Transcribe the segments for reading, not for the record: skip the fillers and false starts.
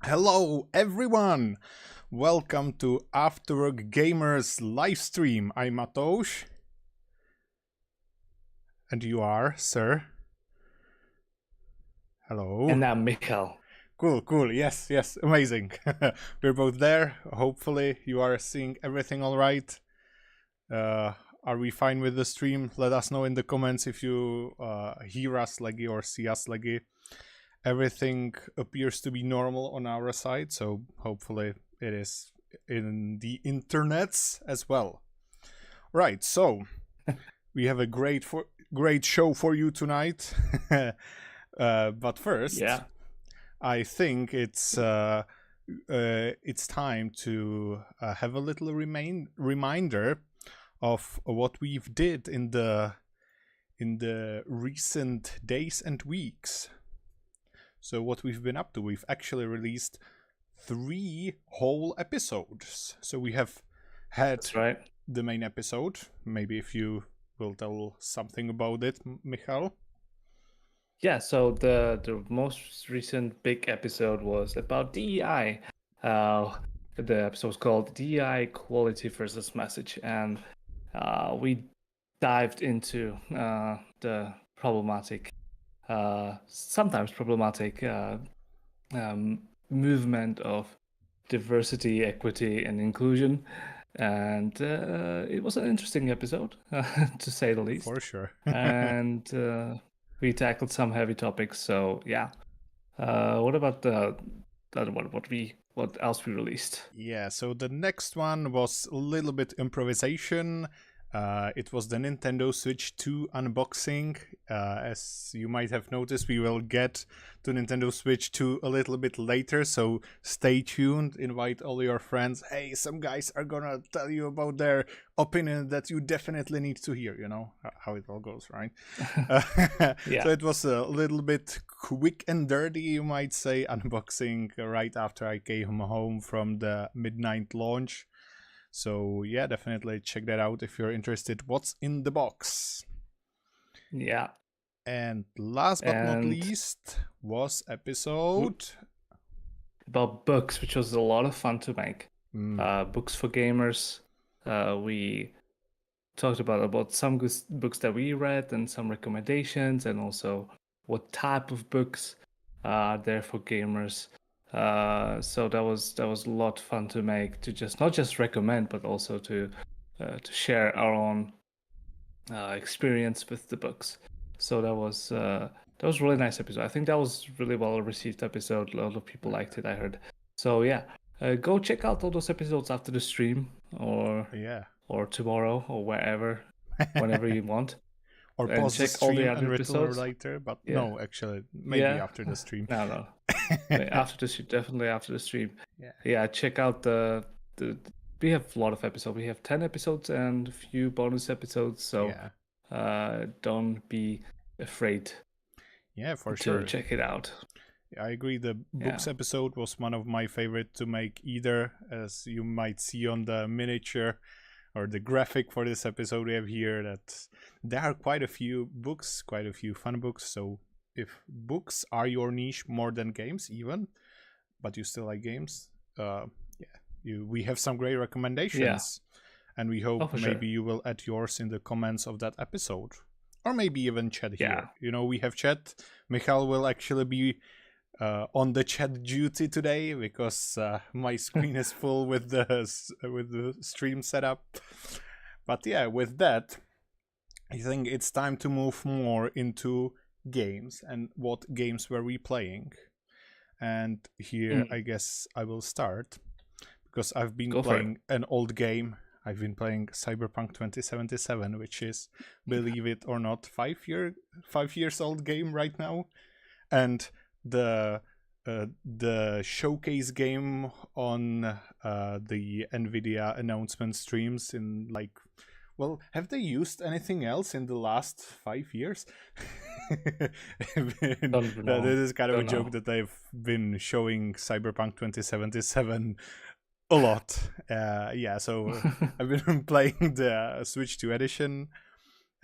Hello everyone! Welcome to Afterwork Gamers livestream. I'm Mateusz. And you are, sir? Hello. And I'm Michael. Cool. Yes, amazing. We're both there. Hopefully you are seeing everything all right. Are we fine with the stream? Let us know in the comments if you hear us laggy or see us laggy. Everything appears to be normal on our side, so hopefully it is in the internets as well. Right, so we have a great show for you tonight. But first, I think it's time to have a little reminder of what we've did in the recent days and weeks. So what we've been up to, we've actually released 3 whole episodes. So we have had the main episode. Maybe if you will tell something about it, Michal. Yeah, so the most recent big episode was about DEI. The episode was called DEI Quality versus Message, and we dived into the problematic, sometimes problematic movement of diversity, equity, and inclusion. And it was an interesting episode, to say the least. For sure. And we tackled some heavy topics. So yeah. What about the other one? What else we released? Yeah. So the next one was a little bit improvisation. It was the Nintendo Switch 2 unboxing. As you might have noticed, we will get to Nintendo Switch 2 a little bit later, so stay tuned. Invite all your friends. Hey, some guys are gonna tell you about their opinion that you definitely need to hear. You know how it all goes, right? Yeah. So it was a little bit quick and dirty, you might say, unboxing right after I came home from the midnight launch. So yeah, definitely check that out if you're interested. What's in the box? Yeah. And last but not least was episode about books, which was a lot of fun to make. Books for gamers. We talked about some good books that we read and some recommendations, and also what type of books are there for gamers. So that was a lot of fun to make, to not just recommend, but also to share our own experience with the books. So that was a really nice episode. I think that was really well received episode. A lot of people liked it, I heard. So yeah, go check out all those episodes after the stream, or tomorrow, or whenever you want. Or pause the stream and return later, but no, actually, maybe after the stream. No. After the stream, definitely after the stream. Yeah, check out the we have a lot of episodes. We have 10 episodes and a few bonus episodes, so don't be afraid. Yeah, for sure. Check it out. I agree. The books episode was one of my favorite to make either, as you might see on the miniature or the graphic for this episode we have here, that there are quite a few books, quite a few fun books. So if books are your niche more than games even, but you still like games, we have some great recommendations. And we hope maybe you will add yours in the comments of that episode, or maybe even chat here. You know, we have chat. Michal will actually be on the chat duty today because my screen is full with the stream setup. But yeah, with that, I think it's time to move more into games and what games were we playing. And here I guess I will start because I've been playing an old game. I've been playing Cyberpunk 2077, which is, believe it or not, 5 years old game right now. And the showcase game on the NVIDIA announcement streams in have they used anything else in the last 5 years? This is kind of a joke that they've been showing Cyberpunk 2077 a lot. So I've been playing the Switch 2 edition.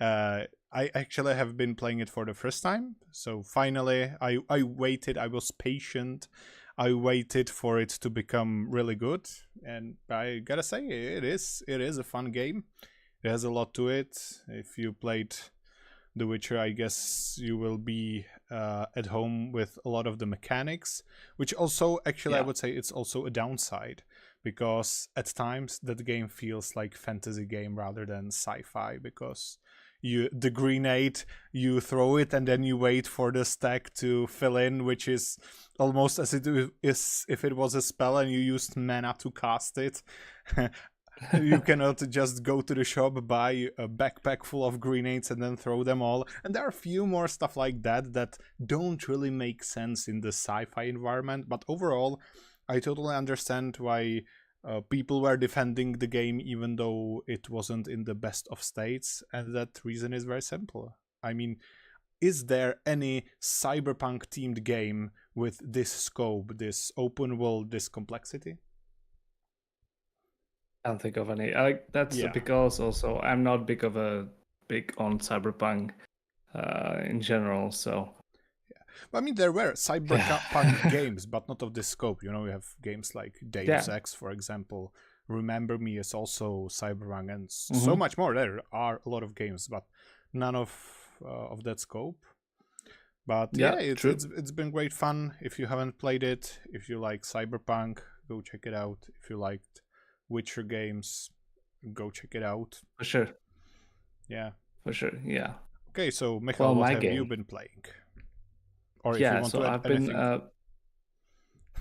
I actually have been playing it for the first time. So finally, I waited. I was patient. I waited for it to become really good, and I gotta say, it is a fun game. It has a lot to it. If you played The Witcher, I guess you will be at home with a lot of the mechanics, which also, actually, I Yeah. would say it's also a downside, because at times that game feels like fantasy game rather than sci-fi, because the grenade, you throw it and then you wait for the stack to fill in, which is almost as it is if it was a spell and you used mana to cast it. You cannot just go to the shop, buy a backpack full of grenades and then throw them all. And there are a few more stuff like that that don't really make sense in the sci-fi environment. But overall, I totally understand why people were defending the game even though it wasn't in the best of states. And that reason is very simple. I mean, is there any cyberpunk themed game with this scope, this open world, this complexity? Can't think of any. That's Yeah. because also I'm not big on cyberpunk in general. So I mean, there were cyberpunk games, but not of this scope. You know, we have games like Deus yeah. Ex, for example. Remember Me is also cyberpunk, and so Mm-hmm. much more. There are a lot of games, but none of that scope. But yeah, Yeah, it's true. it's been great fun. If you haven't played it, if you like cyberpunk, go check it out. If you liked Witcher games, go check it out. For sure. Yeah. For sure. Yeah. Okay, so Michael, Well, what my have you game. been playing? Or if you Yeah. want So to add I've been. anything.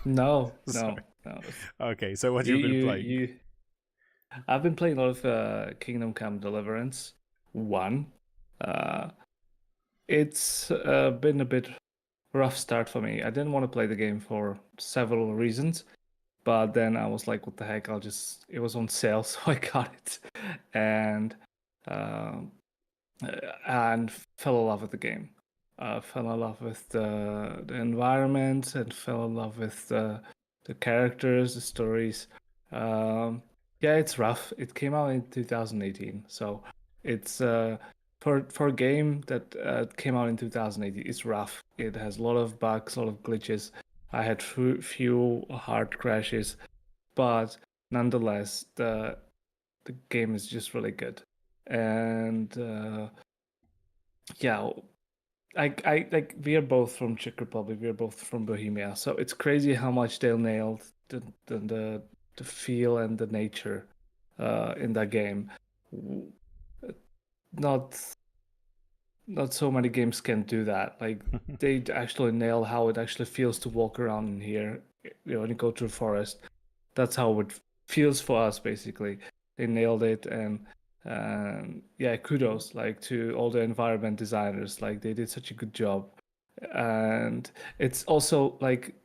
No, Sorry. no, no. Okay, so what You, you've been you, playing? you. I've been playing a lot of Kingdom Come Deliverance 1. Uh, it's been a bit rough start for me. I didn't want to play the game for several reasons, but then I was like, what the heck? It was on sale, so I got it. And um, and fell in love with the game. Fell in love with the environment and fell in love with the characters, the stories. Um, yeah, it's rough. It came out in 2018, so it's for a game that came out in 2018. It's rough. It has a lot of bugs, a lot of glitches. I had few hard crashes, but nonetheless, the game is just really good. And yeah, I like we are both from Czech Republic. We are both from Bohemia, so it's crazy how much they nailed the feel and the nature in that game. Not not so many games can do that. Like they actually nail how it actually feels to walk around in here. You know, when you go through forest, that's how it feels for us. Basically, they nailed it, and yeah, kudos like to all the environment designers. Like they did such a good job, and it's also like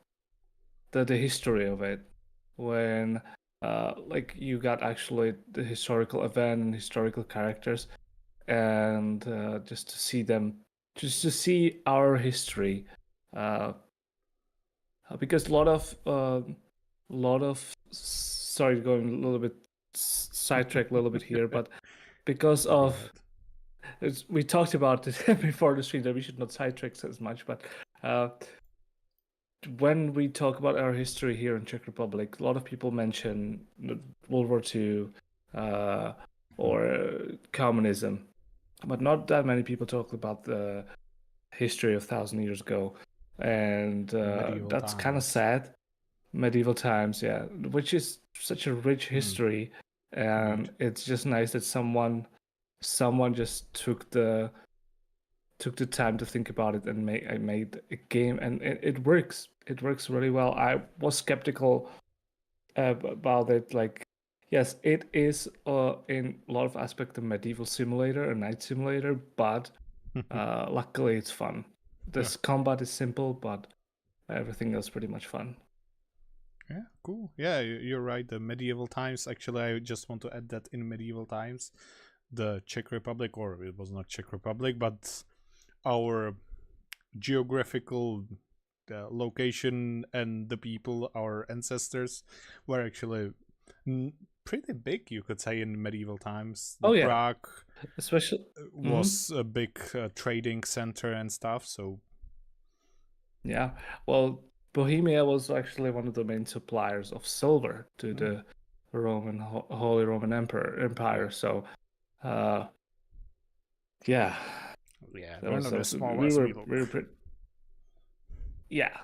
the history of it when like you got actually the historical event and historical characters and just to see them, just to see our history, uh, because sorry, going a little bit sidetrack a little bit here, but because Go of ahead. we talked about it before the stream that we should not sidetrack as much, but uh, when we talk about our history here in Czech Republic, a lot of people mention World War II or communism, but not that many people talk about the history of 1,000 years ago, and Medieval that's kind of times. sad. Medieval times, yeah, which is such a rich Mm, history, and indeed. it's just nice that someone just took the time to think about it and made a game, and it works. It works really well. I was skeptical about it. Like, yes, it is in a lot of aspects a medieval simulator, a knight simulator, but luckily it's fun. Yeah. This combat is simple, but everything else pretty much fun. Yeah, cool. Yeah, you're right. The medieval times. Actually, I just want to add that in medieval times, the Czech Republic, or it was not Czech Republic, but our geographical location and the people, our ancestors, were actually pretty big, you could say, in medieval times. Oh yeah, Prague especially was a big trading center and stuff. So yeah. Well, Bohemia was actually one of the main suppliers of silver to the Holy Roman Empire. So, yeah, yeah, that we're was not as small we as were we look. we were pretty, yeah.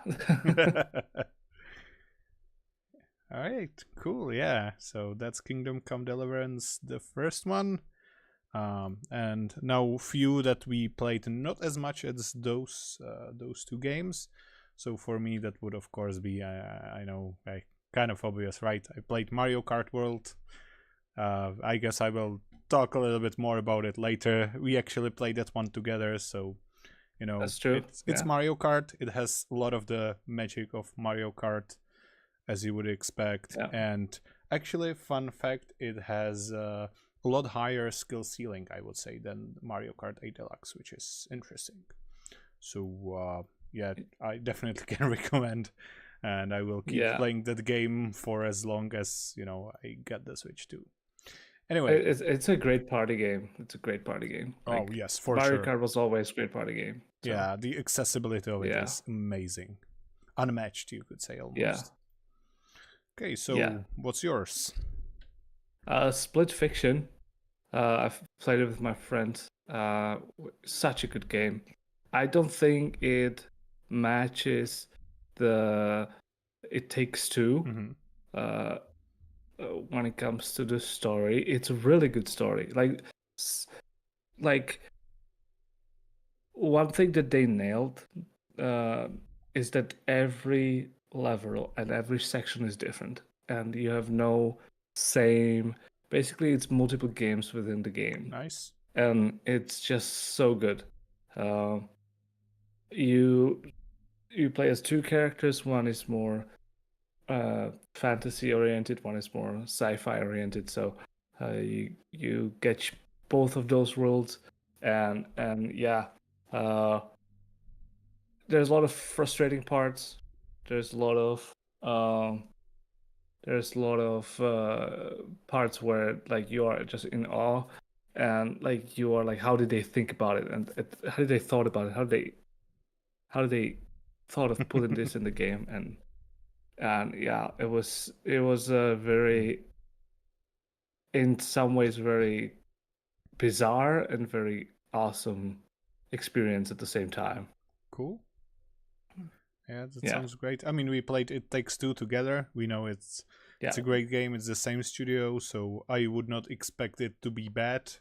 All right, cool. Yeah, so that's Kingdom Come Deliverance, the first one. And now few that we played not as much as those two games. So for me, that would of course be I know kind of obvious, right? I played Mario Kart World. I guess I will talk a little bit more about it later. We actually played that one together, so you know That's true. it's Mario Kart. It has a lot of the magic of Mario Kart, as you would expect. Yeah. And actually, fun fact, it has a lot higher skill ceiling, I would say, than Mario Kart 8 Deluxe, which is interesting. So yeah, I definitely can recommend, and I will keep playing that game for as long as I get the Switch too. Anyway, it's a great party game. It's a great party game. Oh yes, for Mario sure. Kart was always a great party game. So. Yeah, the accessibility of it is amazing, unmatched, you could say almost. Yeah. Okay, so what's yours? Split Fiction. I've played it with my friend. Such a good game. I don't think it matches the It Takes Two when it comes to the story. It's a really good story. Like one thing that they nailed is that every level and every section is different, and you have no same. Basically, it's multiple games within the game. Nice. And it's just so good. You play as two characters. One is more fantasy oriented. One is more sci-fi oriented. So you get both of those worlds, and yeah. There's a lot of frustrating parts. There's a lot of parts where like you are just in awe, and like you are like, how did they think about it, and how did they thought about it? How did they thought of putting this in the game? And yeah, it was a very, in some ways, very bizarre and very awesome experience at the same time. Cool. Yeah, that sounds great. I mean, we played It Takes Two together. We know it's a great game. It's the same studio, so I would not expect it to be bad.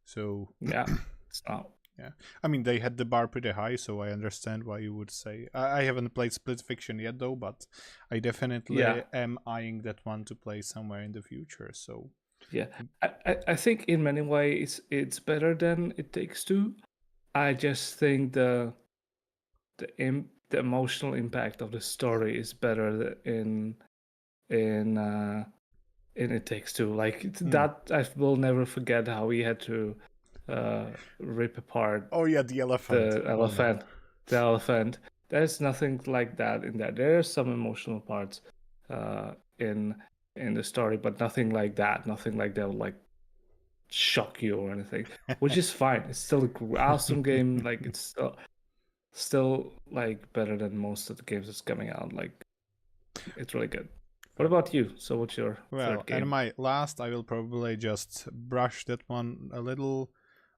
So yeah, it's not. Yeah, I mean, they had the bar pretty high, so I understand why you would say. I haven't played Split Fiction yet, though, but I definitely am eyeing that one to play somewhere in the future. So yeah, I think in many ways it's better than It Takes Two. I just think the emotional impact of the story is better in It Takes Two. Like that, I will never forget how we had to rip apart. Oh yeah, the elephant. The elephant. There's nothing like that in there. There are some emotional parts in the story, but nothing like that. Nothing like that will like shock you or anything, which is fine. It's still an awesome game. Like it's still like better than most of the games that's coming out. Like it's really good. What about you? So what's your third game? And my last, I will probably just brush that one a little.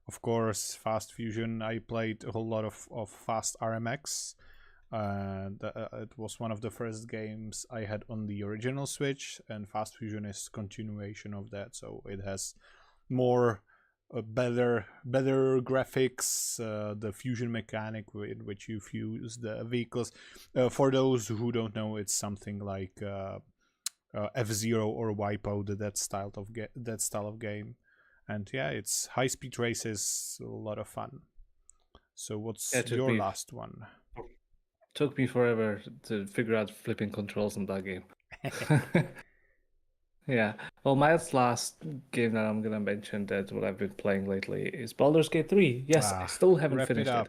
Of course, Fast Fusion. I played a whole lot of Fast RMX. And it was one of the first games I had on the original Switch, and Fast Fusion is continuation of that. So it has more better graphics, the fusion mechanic with which you fuse the vehicles. For those who don't know, it's something like F-Zero or Wipeout, that style of game. And yeah, it's high-speed races, a lot of fun. So what's your last one? Took me forever to figure out flipping controls in that game. Yeah. Well, my last game that I'm gonna mention, that what I've been playing lately, is Baldur's Gate 3. Yes, I still haven't finished it.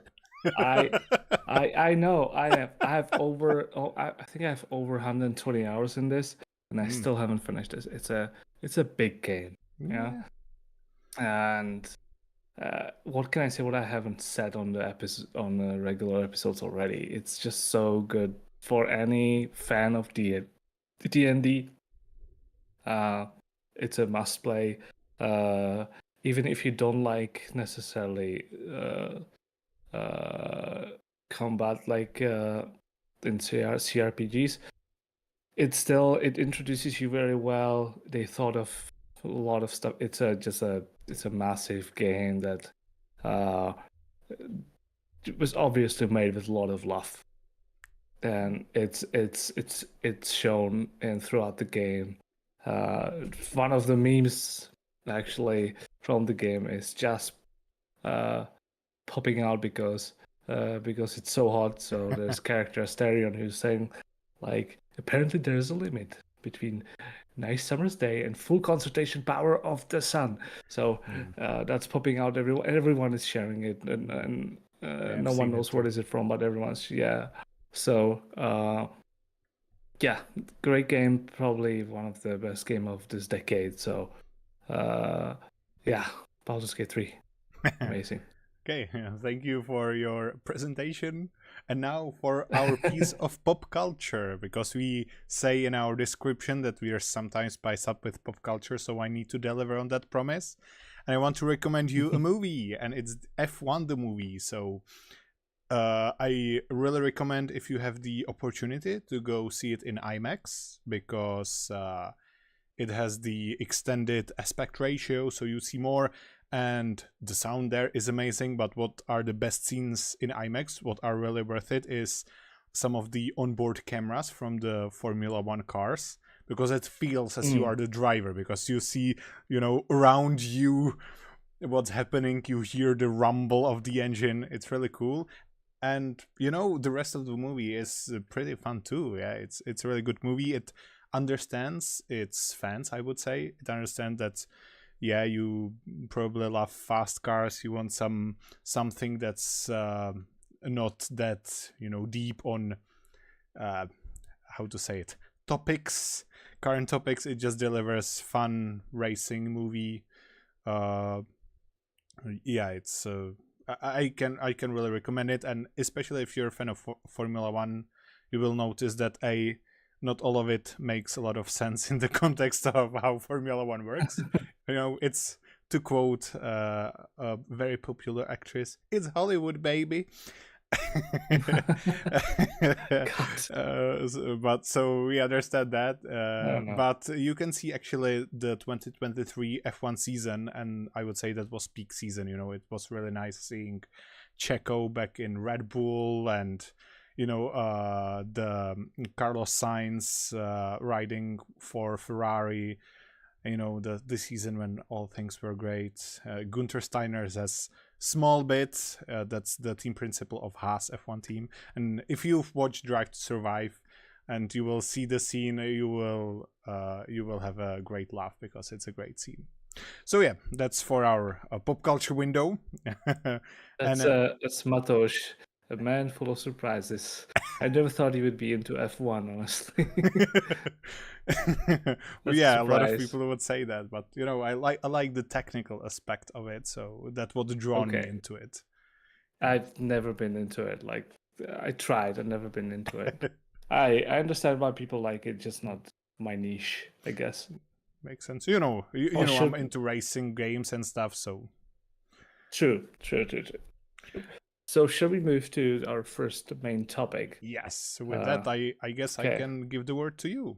I know. I have over. I think I have over 120 hours in this, and I still haven't finished this. It's it's a big game. Yeah. And what can I say? What I haven't said on the regular episodes already. It's just so good for any fan of D&D. It's a must play. Even if you don't like necessarily combat like in CRPGs, it introduces you very well. They thought of a lot of stuff. It's a massive game that was obviously made with a lot of love, and it's shown and throughout the game. One of the memes actually from the game is just popping out because it's so hot. So there's character Asterion who's saying, like, apparently there's a limit between nice summer's day and full concentration power of the sun. So that's popping out. Everyone is sharing it, and no one knows what is it from, but everyone's So yeah, great game. Probably one of the best game of this decade. So yeah, Baldur's Gate 3, amazing. Okay, thank you for your presentation. And now for our piece of pop culture, because we say in our description that we are sometimes spiced up with pop culture, so I need to deliver on that promise. And I want to recommend you a movie, and it's F1 the movie. So I really recommend, if you have the opportunity, to go see it in IMAX, because it has the extended aspect ratio, so you see more, and the sound there is amazing. But what are the best scenes in IMAX, what are really worth it, is some of the onboard cameras from the Formula One cars, because it feels as you are the driver, because you see, around you what's happening, you hear the rumble of the engine. It's really cool. And the rest of the movie is pretty fun too. Yeah, it's a really good movie. It understands its fans, I would say. It understands that, yeah, you probably love fast cars. You want something that's not that deep on how to say it, current topics. It just delivers fun racing movie. Yeah, it's I can really recommend it, and especially if you're a fan of Formula One, you will notice that not all of it makes a lot of sense in the context of how Formula One works. It's, to quote a very popular actress, "It's Hollywood, baby." But so we understand that. But you can see actually the 2023 F1 season, and I would say that was peak season. It was really nice seeing Checo back in Red Bull, and the Carlos Sainz riding for Ferrari. The season when all things were great. Gunther Steiner has small bit. That's the team principal of Haas F1 team. And if you've watched Drive to Survive, and you will see the scene, you will have a great laugh, because it's a great scene. So yeah, that's for our pop culture window. That's Matos, a man full of surprises. I never thought he would be into F1, honestly. Well, yeah, a lot of people would say that, but I like the technical aspect of it, so that would draw me into it. I've never been into it. Like, I tried, I've never been into it. I understand why people like it, just not my niche, I guess. Makes sense. I'm into racing games and stuff, so. True. So shall we move to our first main topic? Yes. With that, I guess I can give the word to you.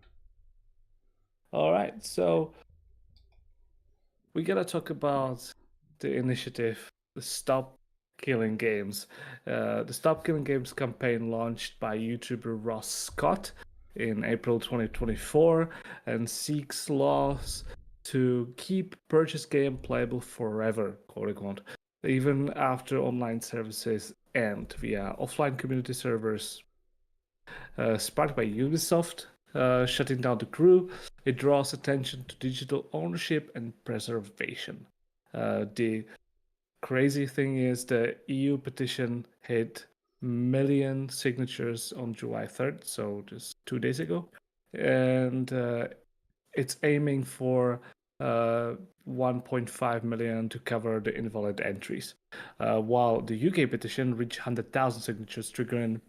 All right. So we gotta talk about the initiative, the Stop Killing Games. The Stop Killing Games campaign launched by YouTuber Ross Scott in April 2024 and seeks laws to keep purchase game playable forever, quote unquote, even after online services end via offline community servers. Sparked by Ubisoft shutting down the crew, it draws attention to digital ownership and preservation. The crazy thing is the EU petition hit million signatures on July 3rd, so just 2 days ago, and it's aiming for 1.5 million to cover the invalid entries, while the UK petition reached 100,000 signatures, triggering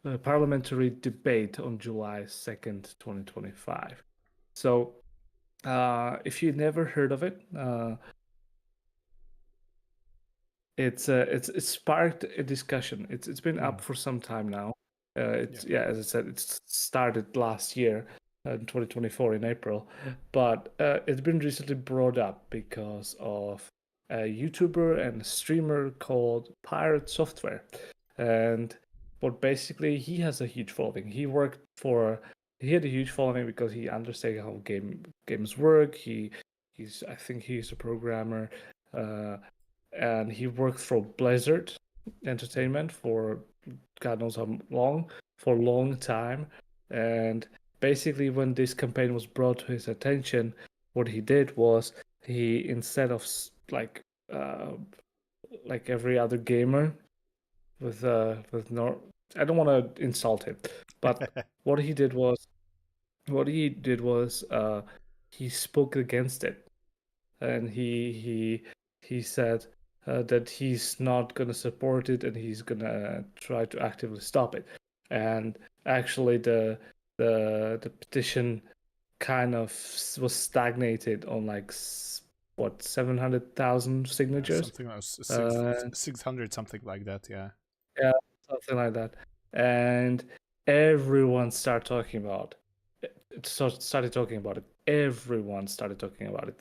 a parliamentary debate on July 2nd, 2025. So, if you never heard of it, it's sparked a discussion. It's been up for some time now. As I said, it started last year in 2024 in April, but it's been recently brought up because of a YouTuber and a streamer called Pirate Software, and basically he has a huge following. He had a huge following because he understands how games work. I think he's a programmer. And he worked for Blizzard Entertainment for God knows how long, for a long time. And basically, when this campaign was brought to his attention, what he did was he, instead of like every other gamer with no, I don't want to insult him, but what he did was he spoke against it, and he said that he's not going to support it and he's going to try to actively stop it. And actually, the petition kind of was stagnated on like 700,000 signatures, something like 600, something like that. Yeah, something like that. And everyone started talking about it. Everyone started talking about it.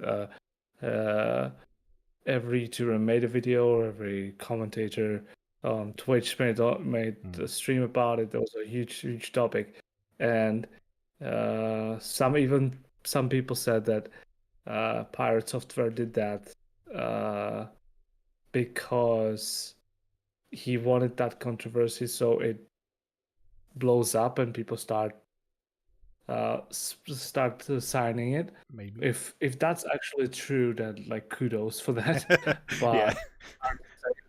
Every YouTuber made a video, or every commentator on Twitch made a stream about it. There was a huge topic, and some people said that Pirate Software did that because he wanted that controversy, so it blows up and people start signing it. maybe. If that's actually true, then like kudos for that. But Yeah. at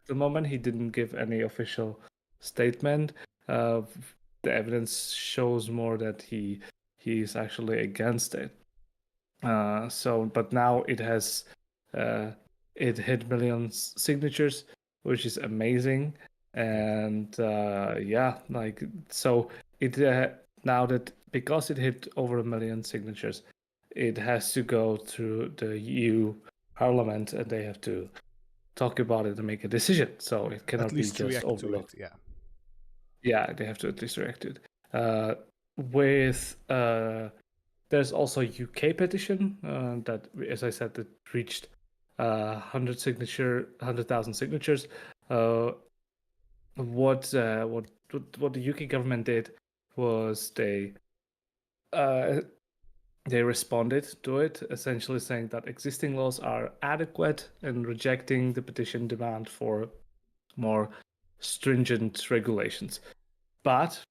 the moment, he didn't give any official statement. The evidence shows more that he's actually against it. But now it has it hit millions signatures, which is amazing. And it now that because it hit over 1 million signatures, it has to go through the EU Parliament, and they have to talk about it and make a decision. So it cannot be just overlooked. Yeah, they have to at least react to it. There's also a UK petition that, as I said, that reached 100,000 signatures. What the UK government did was they responded to it, essentially saying that existing laws are adequate and rejecting the petition demand for more stringent regulations. But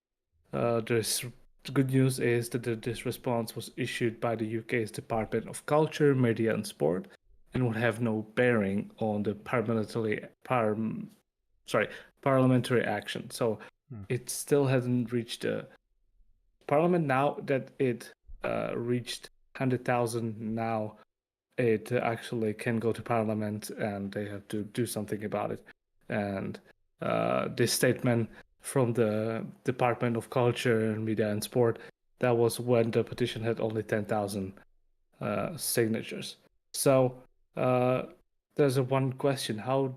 the good news is that this response was issued by the UK's Department of Culture, Media and Sport, and would have no bearing on the parliamentary action. So it still hasn't reached the Parliament. Now that it reached 100,000, now it actually can go to Parliament, and they have to do something about it. And this statement from the Department of Culture, Media and Sport, that was when the petition had only 10,000 signatures. So there's one question: how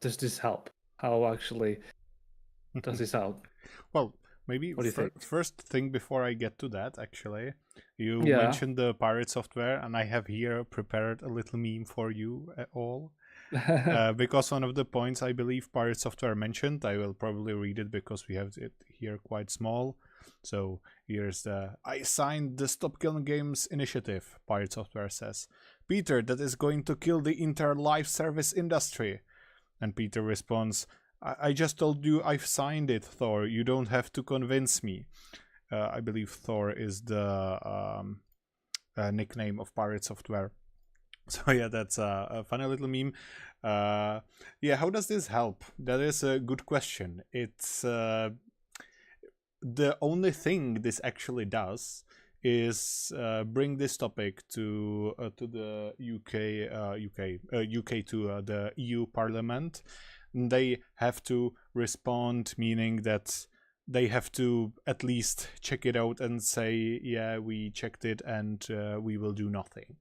does this help? How actually does this help? Well, maybe what do you think? First thing before I get to that, actually, you mentioned the Pirate Software, and I have here prepared a little meme for you all. Because one of the points I believe Pirate Software mentioned, I will probably read it because we have it here quite small. So here's I signed the Stop Killing Games initiative, Pirate Software says. Peter, that is going to kill the entire live service industry. And Peter responds, I just told you I've signed it, Thor. You don't have to convince me. I believe Thor is the nickname of Pirate Software. So yeah, that's a funny little meme. How does this help? That is a good question. It's the only thing this actually does is bring this topic to the UK to the EU Parliament. They have to respond, meaning that they have to at least check it out and say, yeah, we checked it and we will do nothing.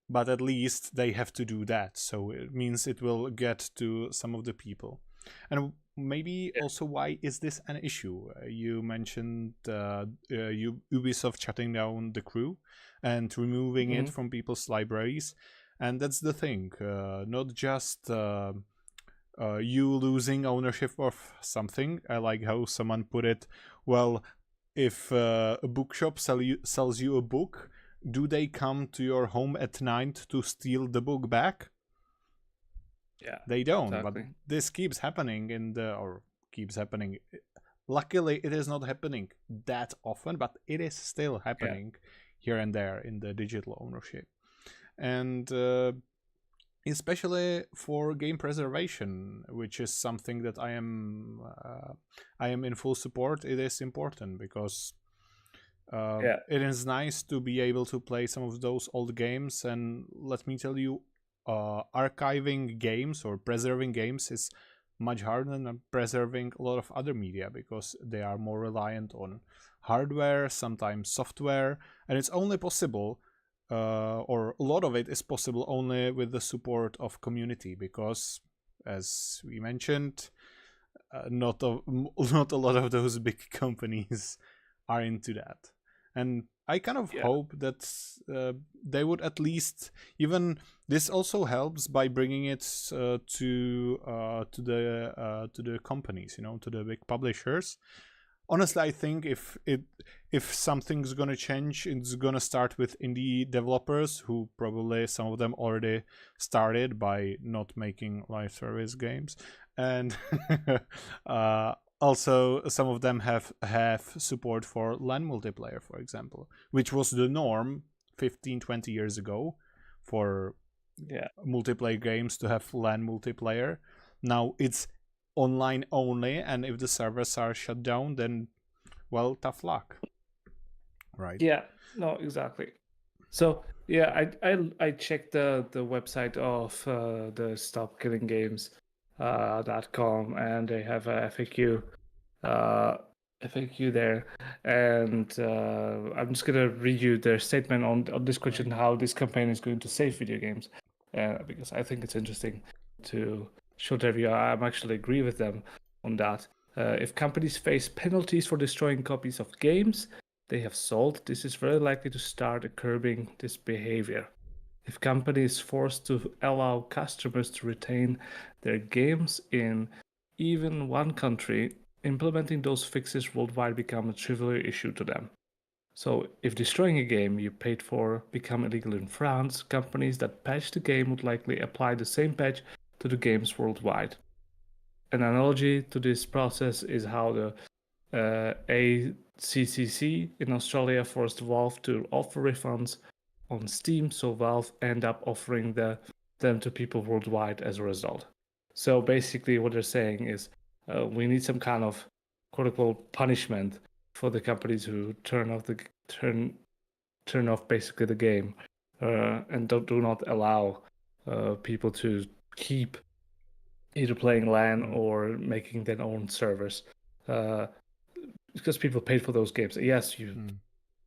But at least they have to do that, so it means it will get to some of the people. And maybe also, why is this an issue? You mentioned Ubisoft shutting down the Crew and removing it from people's libraries, and that's the thing. Not just you losing ownership of something. I like how someone put it. Well, if a bookshop sells you a book, do they come to your home at night to steal the book back? Yeah, they don't. exactly. But this keeps happening luckily it is not happening that often, but it is still happening here and there in the digital ownership. And especially for game preservation, which is something that I am in full support. It is important because it is nice to be able to play some of those old games. And let me tell you, archiving games or preserving games is much harder than preserving a lot of other media, because they are more reliant on hardware, sometimes software, and it's only possible, or a lot of it is possible only with the support of community, because, as we mentioned, not a lot of those big companies are into that. And I kind of hope that they would at least, even this also helps by bringing it to the companies, to the big publishers. Honestly, I think if something's gonna change, it's gonna start with indie developers, who probably some of them already started by not making live service games, and also some of them have support for LAN multiplayer, for example, which was the norm 15-20 years ago for multiplayer games to have LAN multiplayer. Now it's online only, and if the servers are shut down, then, well, tough luck, right? Yeah, no, exactly. So I checked the website of the stopkillinggames.com, and they have a FAQ there, and I'm just gonna read you their statement on this question, how this campaign is going to save video games, because I think it's interesting to show their view. I actually agree with them on that. If companies face penalties for destroying copies of games they have sold, this is very likely to start curbing this behavior. If companies forced to allow customers to retain their games in even one country, implementing those fixes worldwide become a trivial issue to them. So if destroying a game you paid for become illegal in France, companies that patch the game would likely apply the same patch to the games worldwide. An analogy to this process is how the ACCC in Australia forced Valve to offer refunds on Steam, so Valve end up offering them to people worldwide as a result. So basically what they're saying is we need some kind of quote-unquote punishment for the companies who turn off basically the game and do not allow people to keep either playing LAN or making their own servers. Because people paid for those games. Yes, you're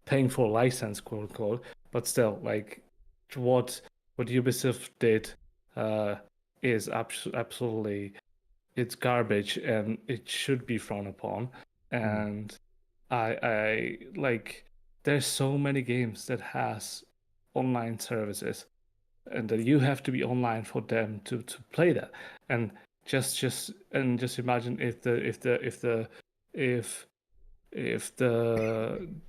paying for a license, quote unquote, but still, like, what Ubisoft did is absolutely, it's garbage, and it should be frowned upon. And I like, there's so many games that has online services, and that you have to be online for them to play that. And just imagine if the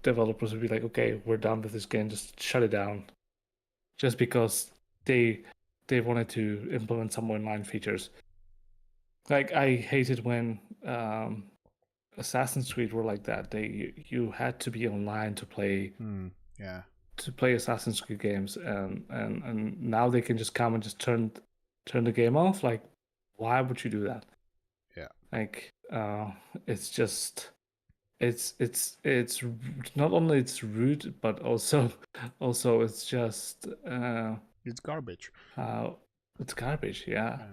developers would be like, okay, we're done with this game, just shut it down, just because they wanted to implement some online features. Like, I hated when Assassin's Creed were like that. You had to be online to play Assassin's Creed games, and now they can just come and just turn the game off. Like, why would you do that? Yeah, like it's just it's not only it's rude, but also it's just It's garbage. it's garbage. Yeah. Yeah.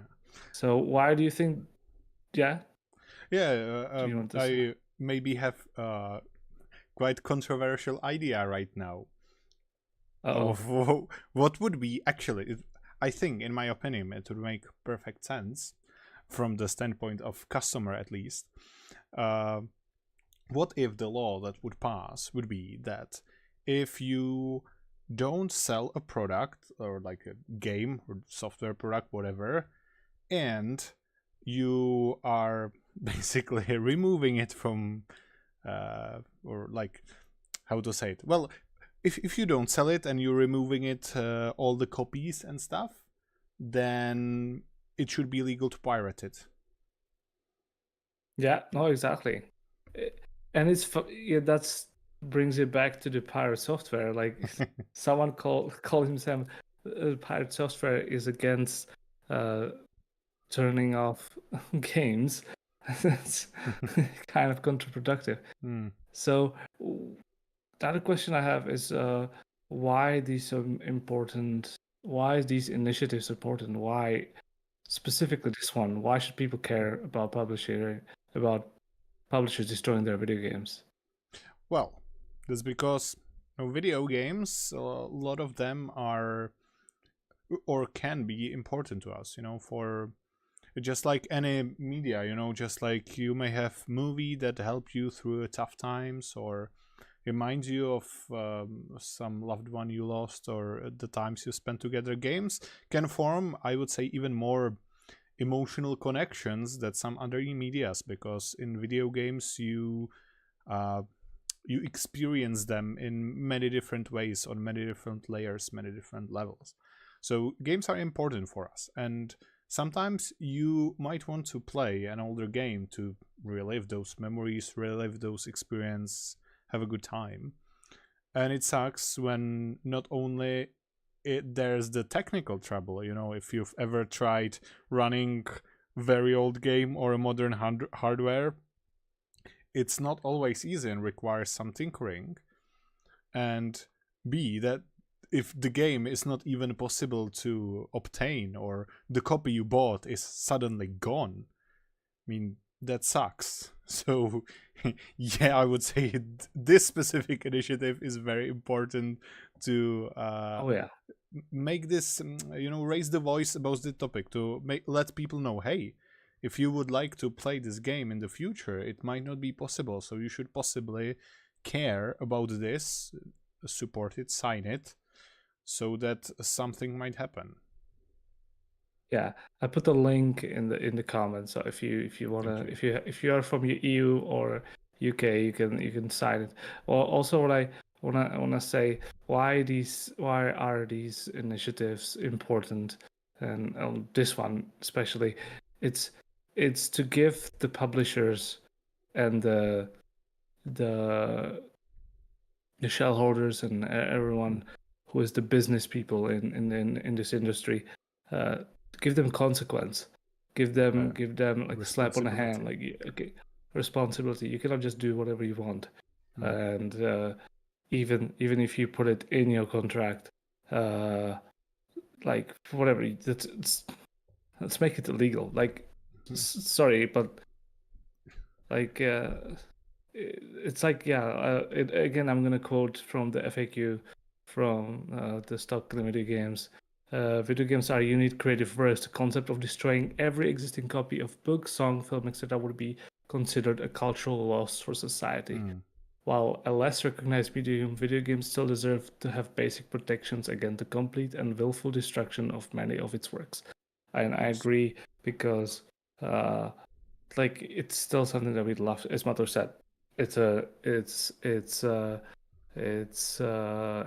So why do you think? Yeah. Yeah, Do you want to say? I maybe have quite controversial idea right now Oh. of what would be actually. I think, in my opinion, it would make perfect sense from the standpoint of customer, at least. Uh, what if the law that would pass would be that if you don't sell a product or like a game or software product, whatever, and you are basically removing it from or like how to say it, well, if you don't sell it and you're removing it all the copies and stuff, then it should be legal to pirate it. Yeah. No. Exactly. And yeah, that's brings it back to the pirate software. Like someone called himself pirate software is against turning off games. That's kind of counterproductive. So the other question I have is why these are important? Why these initiatives important? Why specifically this one? Why should people care about publishers destroying their video games? Well, that's because video games, a lot of them are or can be important to us, for just like any media, just like you may have movie that help you through tough times or reminds you of some loved one you lost or the times you spent together. Games can form, I would say, even more emotional connections that some other medias, because in video games you experience them in many different ways, on many different layers, many different levels. So games are important for us, and sometimes you might want to play an older game to relive those memories, relive those experiences, have a good time. And it sucks when not only there's the technical trouble, if you've ever tried running very old game or a modern hardware, it's not always easy and requires some tinkering. And B, that if the game is not even possible to obtain or the copy you bought is suddenly gone, I mean, that sucks. So, yeah, I would say this specific initiative is very important to Oh yeah. make this, raise the voice about the topic, to let people know, hey, if you would like to play this game in the future, it might not be possible. So you should possibly care about this, support it, sign it, so that something might happen. Yeah, I put the link in the comments. So if you wanna if you are from EU or UK, you can sign it. Or also what I wanna say, why are these initiatives important, and this one especially, it's to give the publishers and the shareholders and everyone who is the business people in this industry, give them consequence, give them like a slap on the hand, like okay, responsibility. You cannot just do whatever you want, and even if you put it in your contract, like whatever, let's make it illegal. Like, sorry, but like. It's like again I'm gonna quote from the FAQ from the stock in video games. Video games are a unique creative burst. The concept of destroying every existing copy of book, song, film, etc. would be considered a cultural loss for society. While a less recognized medium, video games still deserve to have basic protections against the complete and willful destruction of many of its works. And I agree, because like it's still something that we love. As Mato said, it's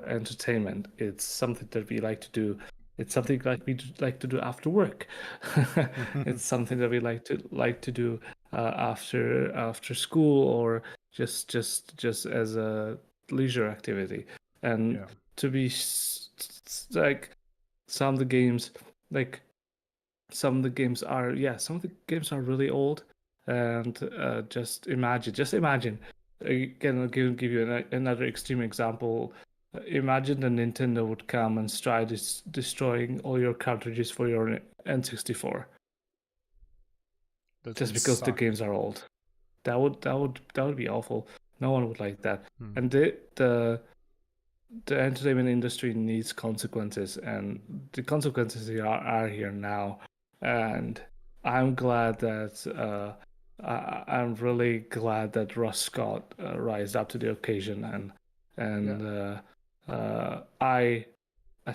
entertainment. It's something that we like to do. It's something like we like to do after work. It's something that we like to do after school, or just as a leisure activity. And to be like some of the games, like some of the games are really old, and just imagine Again, I'll give you another extreme example. Imagine the Nintendo would come and try destroying all your cartridges for your N64 That just would because the suck. games are old. That would be awful. No one would like that. Hmm. And the entertainment industry needs consequences, and the consequences are here now. And I'm glad that I'm really glad that Russ Scott rised up to the occasion, and I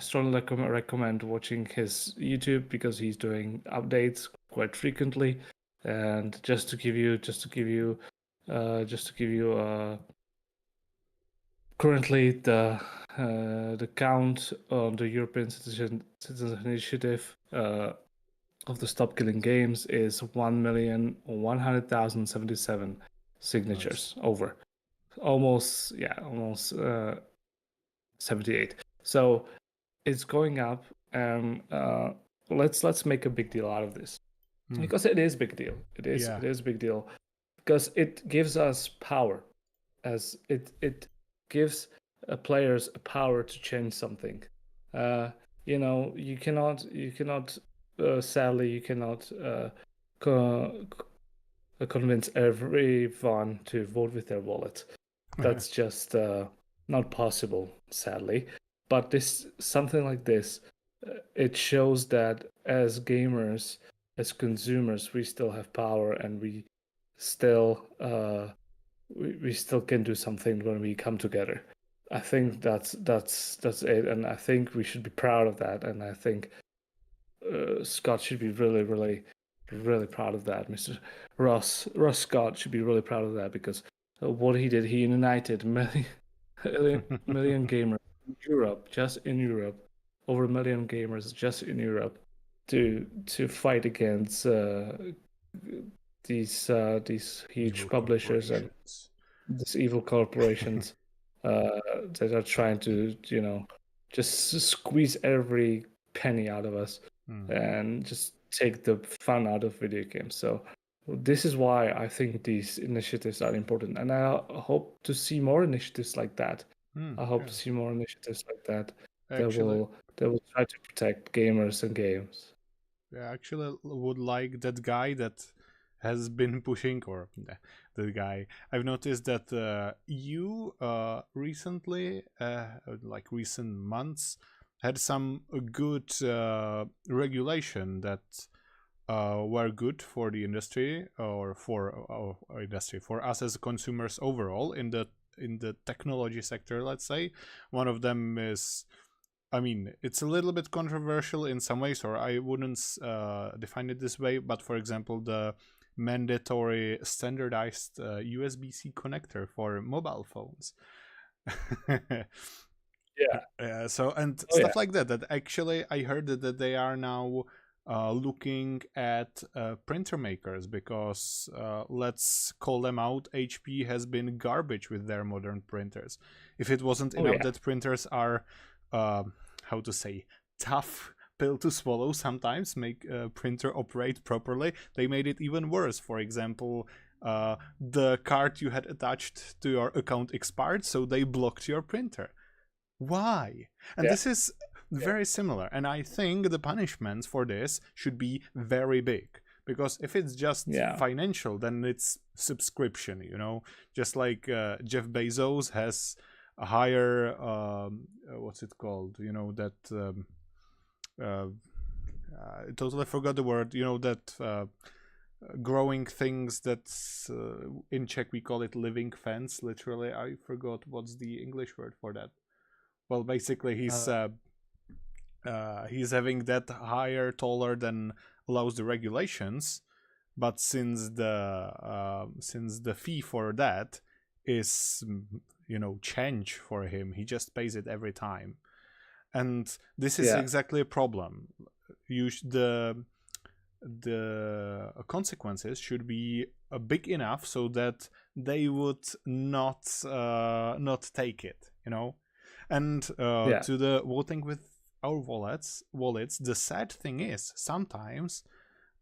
strongly recommend watching his YouTube because he's doing updates quite frequently. And just to give you currently the count on the European Citizens Initiative of the Stop Killing Games is 1,100,077 signatures Nice. over. Almost 78. So it's going up, and let's make a big deal out of this because it is big deal. It is a big deal because it gives us power, as it gives players a power to change something. You cannot sadly you cannot convince everyone to vote with their wallet. That's just not possible, sadly. But something like this, it shows that as gamers, as consumers, we still have power, and we still we still can do something when we come together. I think that's it, and I think we should be proud of that. And I think Scott should be really, really, really proud of that. Mr. Ross Scott should be really proud of that because what he did, he united million gamers in Europe, just in Europe, over a million gamers just in Europe, to fight against these huge Evil publishers and corporations. these evil corporations that are trying to just squeeze every penny out of us and just take the fun out of video games. So this is why I think these initiatives are important, and I hope to see more initiatives like that. I hope to see more initiatives like that Actually, that will try to protect gamers and games. I actually would like that guy that has been pushing, or the guy. I've noticed that you recently, like recent months, had some good regulation that were good for the industry, or for industry, for us as consumers overall in the technology sector. Let's say one of them is, I mean, it's a little bit controversial in some ways, or I wouldn't define it this way, but for example, the mandatory standardized USB-C connector for mobile phones. Yeah. So, and Oh yeah. stuff like that. That actually, I heard that they are now looking at printer makers because, let's call them out, HP has been garbage with their modern printers. If it wasn't Oh enough yeah. that printers are, how to say, tough pill to swallow sometimes, make a printer operate properly, they made it even worse. For example, the card you had attached to your account expired, so they blocked your printer. Why? And Yeah. this is very similar. And I think the punishments for this should be very big. Because if it's just financial, then it's subscription, Just like Jeff Bezos has a higher, what's it called? I totally forgot the word, that growing things that's in Czech we call it living fence, literally. I forgot what's the English word for that. Well, basically, he's having that higher, taller than allows the regulations, but since the fee for that is change for him, he just pays it every time, and this is exactly a problem. The consequences should be big enough so that they would not take it, And to the voting with our wallets, the sad thing is sometimes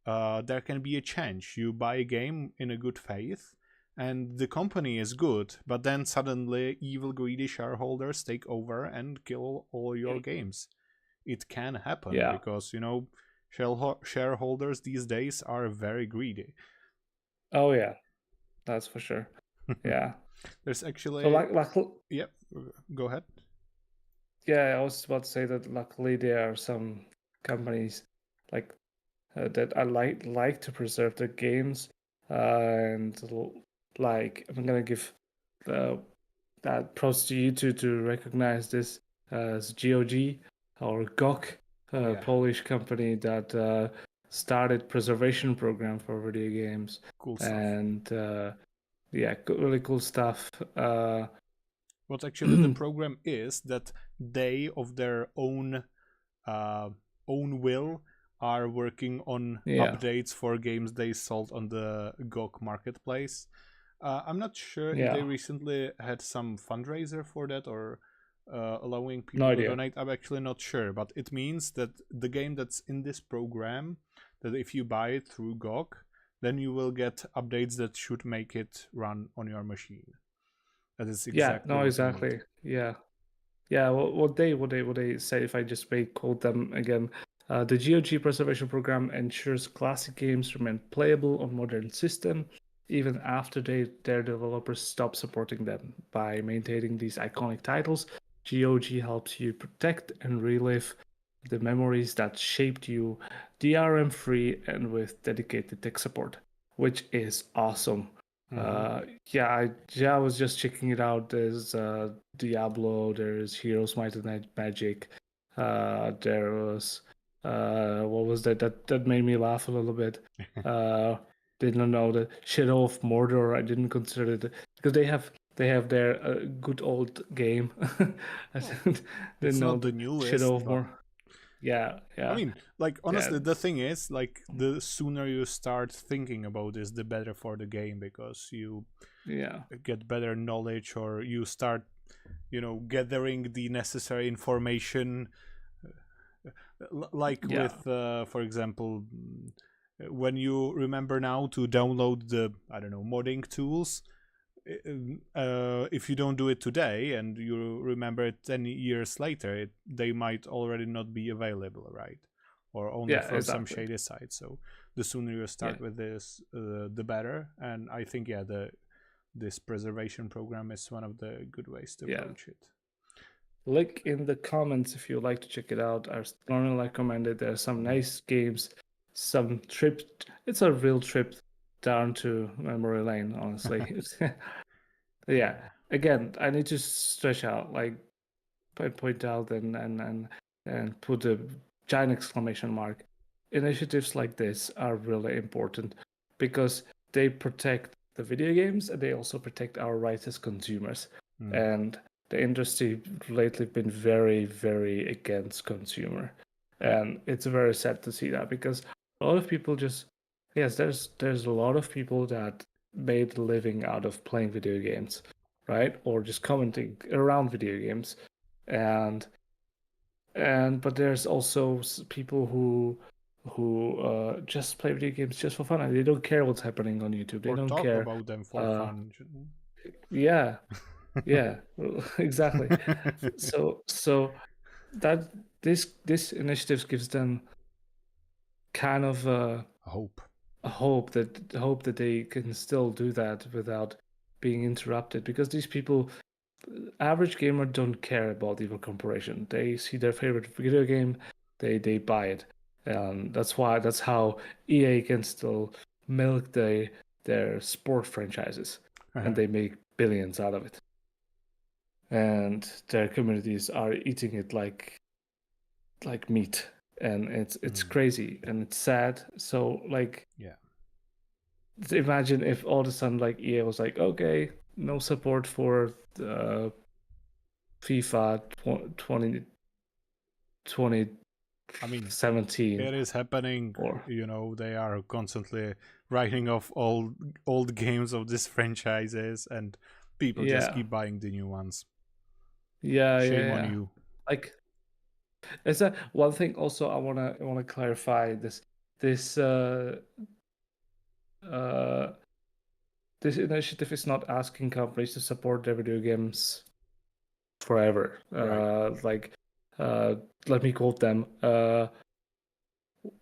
there can be a change. You buy a game in a good faith, and the company is good, but then suddenly evil greedy shareholders take over and kill all your games. It can happen Yeah. because shareholders these days are very greedy. Oh yeah, that's for sure. Yeah. There's So actually, like yep, go ahead. yeah, I was about to say that luckily there are some companies like that I like to preserve their games, and like I'm gonna give that props to you to recognize this as GOG or GOG, Yeah. Polish company that started preservation program for video games, Cool stuff. and yeah, really cool stuff. What actually the program is that they of their uh, own will are working on Yeah, updates for games they sold on the GOG marketplace. I'm not sure if they yeah, recently had some fundraiser for that or allowing no people to idea. donate. I'm actually not sure, but it means that the game that's in this program, that if you buy it through GOG, then you will get updates that should make it run on your machine. That is Yeah, exactly no, what you need. exactly. Yeah. Yeah, what they say, if I just may quote them again, the GOG preservation program ensures classic games remain playable on modern system even after their developers stop supporting them. By maintaining these iconic titles, GOG helps you protect and relive the memories that shaped you, DRM-free and with dedicated tech support, which is awesome. I was just checking it out. There's Diablo, there's Heroes Might and Magic. There was what was that made me laugh a little bit. Didn't know the Shadow of Mordor. I didn't consider it because they have their good old game. I It's didn't know not the the Shadow newest, of but Mordor. Yeah, I yeah, mean, like yeah, honestly, the thing is, like the sooner you start thinking about this, the better for the game because you yeah, get better knowledge or you start, gathering the necessary information. Like yeah. with, for example, when you remember now to download the I don't know modding tools. If you don't do it today and you remember it 10 years later, they might already not be available, right? Or only Yeah, from some exactly. shady site. So the sooner you Yeah, start with this, the better. And I think, yeah, this preservation program is one of the good ways to yeah. approach it. Link in the comments if you'd like to check it out. I strongly recommend it. There's some nice games, some trip. It's a real trip down to memory lane, honestly. Yeah. Yeah. Again, I need to stretch out, like point out and put a giant exclamation mark. Initiatives like this are really important because they protect the video games and they also protect our rights as consumers. Mm. And the industry lately been very, very against consumer. And it's very sad to see that because a lot of people just yes, there's a lot of people that made a living out of playing video games, right? Or just commenting around video games. And but there's also people who just play video games just for fun and they don't care what's happening on YouTube. They Or don't talk care. about them for Uh, fun. yeah, yeah, exactly. So that this initiative gives them kind of Hope. a hope that they can still do that without being interrupted because these people average gamer don't care about evil corporation. They see their favorite video game, they buy it. That's how EA can still milk their sport franchises, and they make billions out of it. And their communities are eating it like meat, and it's crazy and it's sad. So like, Yeah. imagine if all of a sudden like EA was like, okay, no support for FIFA 20 I mean, 2017 it is happening. or They are constantly writing off old games of these franchises, and people just yeah, keep buying the new ones. yeah, yeah, Shame on yeah. you. Like, is that one thing? Also, I wanna clarify this uh this initiative is not asking companies to support their video games forever. Right. Let me quote them.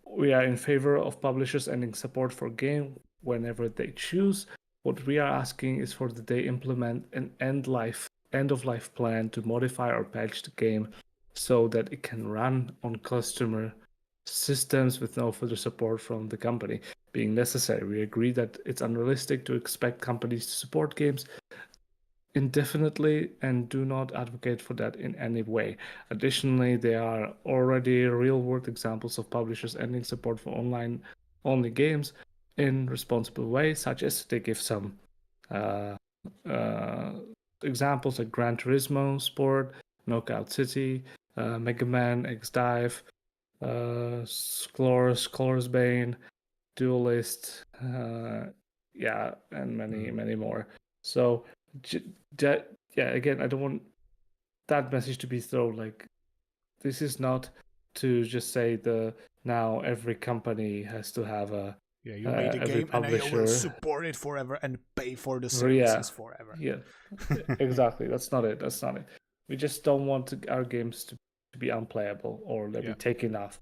We are in favor of publishers ending support for game whenever they choose. What we are asking is for that they implement an end of life plan to modify or patch the game so that it can run on customer systems with no further support from the company being necessary. We agree that it's unrealistic to expect companies to support games indefinitely and do not advocate for that in any way. Additionally, there are already real-world examples of publishers ending support for online-only games in responsible ways, such as they give some uh, uh, examples like Gran Turismo Sport, Knockout City, Mega Man X Dive, Scores Bane, Duelist, and many more. So yeah, again, I don't want that message to be thrown. Like, this is not to just say now every company has to have Yeah, you made a every game and I will publisher. support it forever and pay for the Yeah, services forever. yeah, exactly. That's not it. That's not it. We just don't want our games to be unplayable or to be Yeah, taken off,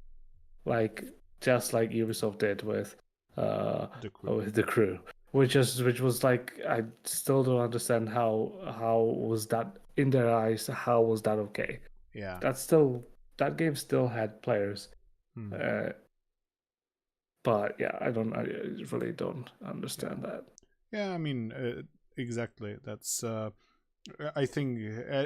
like just like Ubisoft did the crew. with the crew, which was like, I still don't understand how was that in their eyes, how was that okay? Yeah. That game still had players, but yeah, I really don't Yeah. understand that. Yeah, I mean, exactly. That's. I think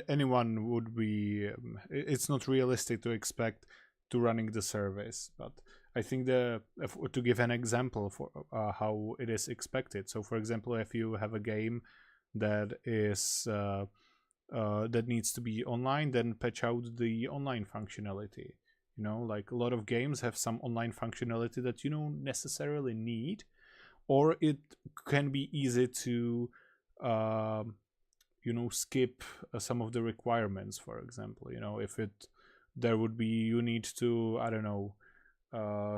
anyone would be. It's not realistic to expect to running the service, but I think to give an example for how it is expected. So, for example, if you have a game that is that needs to be online, then patch out the online functionality. You know, like a lot of games have some online functionality that you don't necessarily need, or it can be easy to skip some of the requirements. For example, if there would be, you need to, I don't know,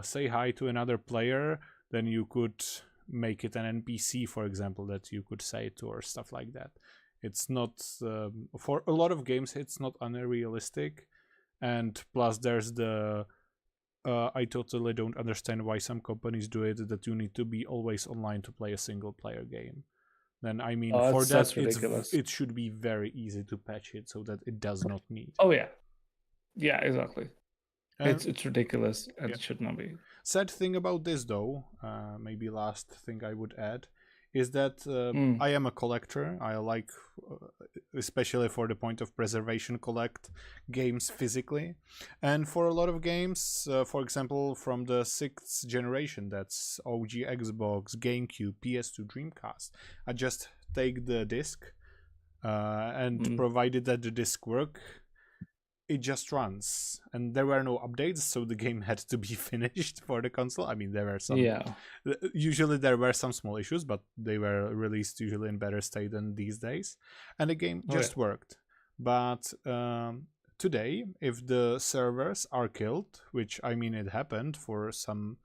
say hi to another player, then you could make it an NPC, for example, that you could say to, or stuff like that. It's not for a lot of games, it's not unrealistic. And plus there's the I totally don't understand why some companies do it, that you need to be always online to play a single player game. Then I mean, Oh, for that, that's ridiculous. it should be very easy to patch it so that it does not need. Oh yeah, exactly. And It's ridiculous, and yeah. it should not be. Sad thing about this, though, maybe last thing I would add, is that I am a collector. I like, especially for the point of preservation, collect games physically. And for a lot of games, for example, from the 6th generation, that's OG Xbox, GameCube, PS2, Dreamcast, I just take the disc, and provided that the disc work, it just runs. And there were no updates, so the game had to be finished for the console. I mean, there were some, usually there were some small issues, but they were released usually in better state than these days, and the game just worked. But today, if the servers are killed, which, I mean, it happened for some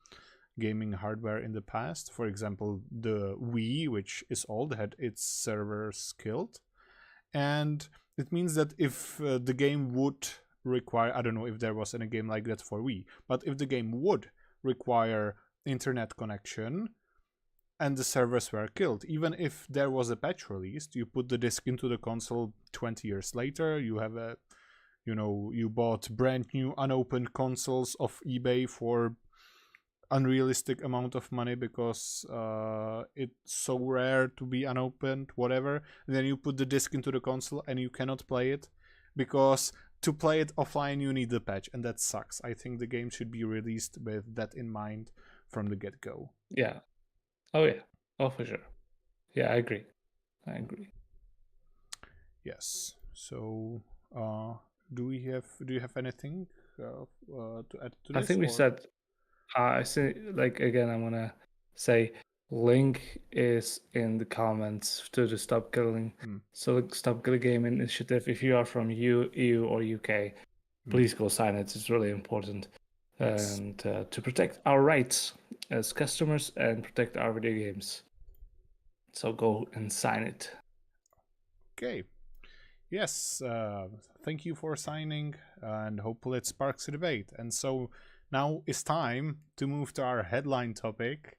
gaming hardware in the past, for example, the Wii, which is old, had its servers killed, and it means that if the game would require, I don't know if there was any game like that for Wii, but if the game would require internet connection and the servers were killed, even if there was a patch released, you put the disc into the console 20 years later, you have you bought brand new unopened consoles off eBay for unrealistic amount of money because it's so rare to be unopened, whatever. And then you put the disc into the console and you cannot play it because to play it offline you need the patch, and that sucks. I think the game should be released with that in mind from the get-go. Yeah. Oh yeah. Oh, for sure. Yeah, I agree. Yes. So do you have anything to add to this? I think we said I see, like, again, I'm gonna say link is in the comments to the Stop Killing. So Stop Killing Game initiative. If you are from EU or UK, please go sign it. It's really important. Yes. And to protect our rights as customers and protect our video games. So go and sign it. Okay. Yes, thank you for signing, and hopefully it sparks a debate. And so now it's time to move to our headline topic,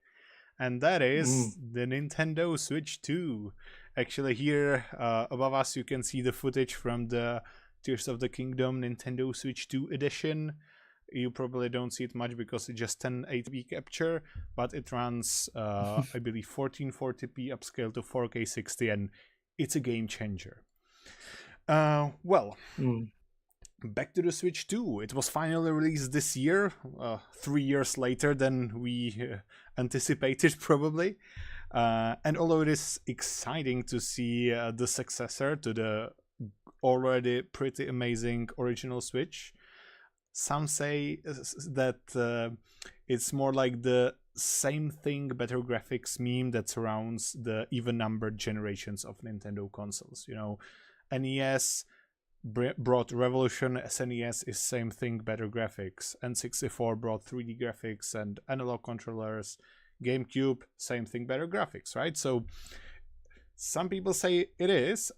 and that is the Nintendo Switch 2. Actually, here above us, you can see the footage from the Tears of the Kingdom Nintendo Switch 2 edition. You probably don't see it much because it's just 1080p capture, but it runs, I believe, 1440p upscale to 4K 60, and it's a game changer. Back to the Switch 2. It was finally released this year, 3 years later than we anticipated, probably. And although it is exciting to see the successor to the already pretty amazing original Switch, some say that it's more like the same thing, better graphics meme that surrounds the even numbered generations of Nintendo consoles. You know, NES brought revolution. SNES is same thing, better graphics. N64 brought 3D graphics and analog controllers. GameCube, same thing, better graphics, right? So some people say it is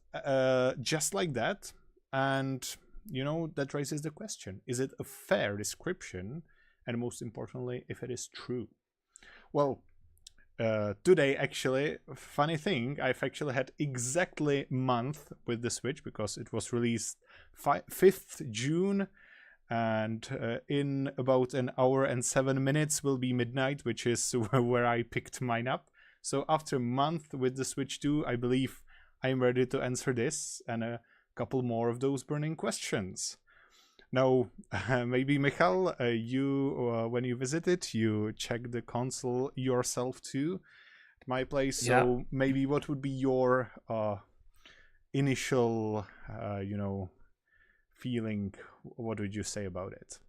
just like that, and you know, that raises the question: is it a fair description? And most importantly, if it is true. Well, today, actually, funny thing, I've actually had exactly a month with the Switch because it was released 5th June, and in about an hour and 7 minutes will be midnight, which is where I picked mine up. So after a month with the Switch 2, I believe I'm ready to answer this and a couple more of those burning questions. Now, maybe Michal, you when you visited, you checked the console yourself too at my place. So maybe what would be your initial, feeling? What would you say about it?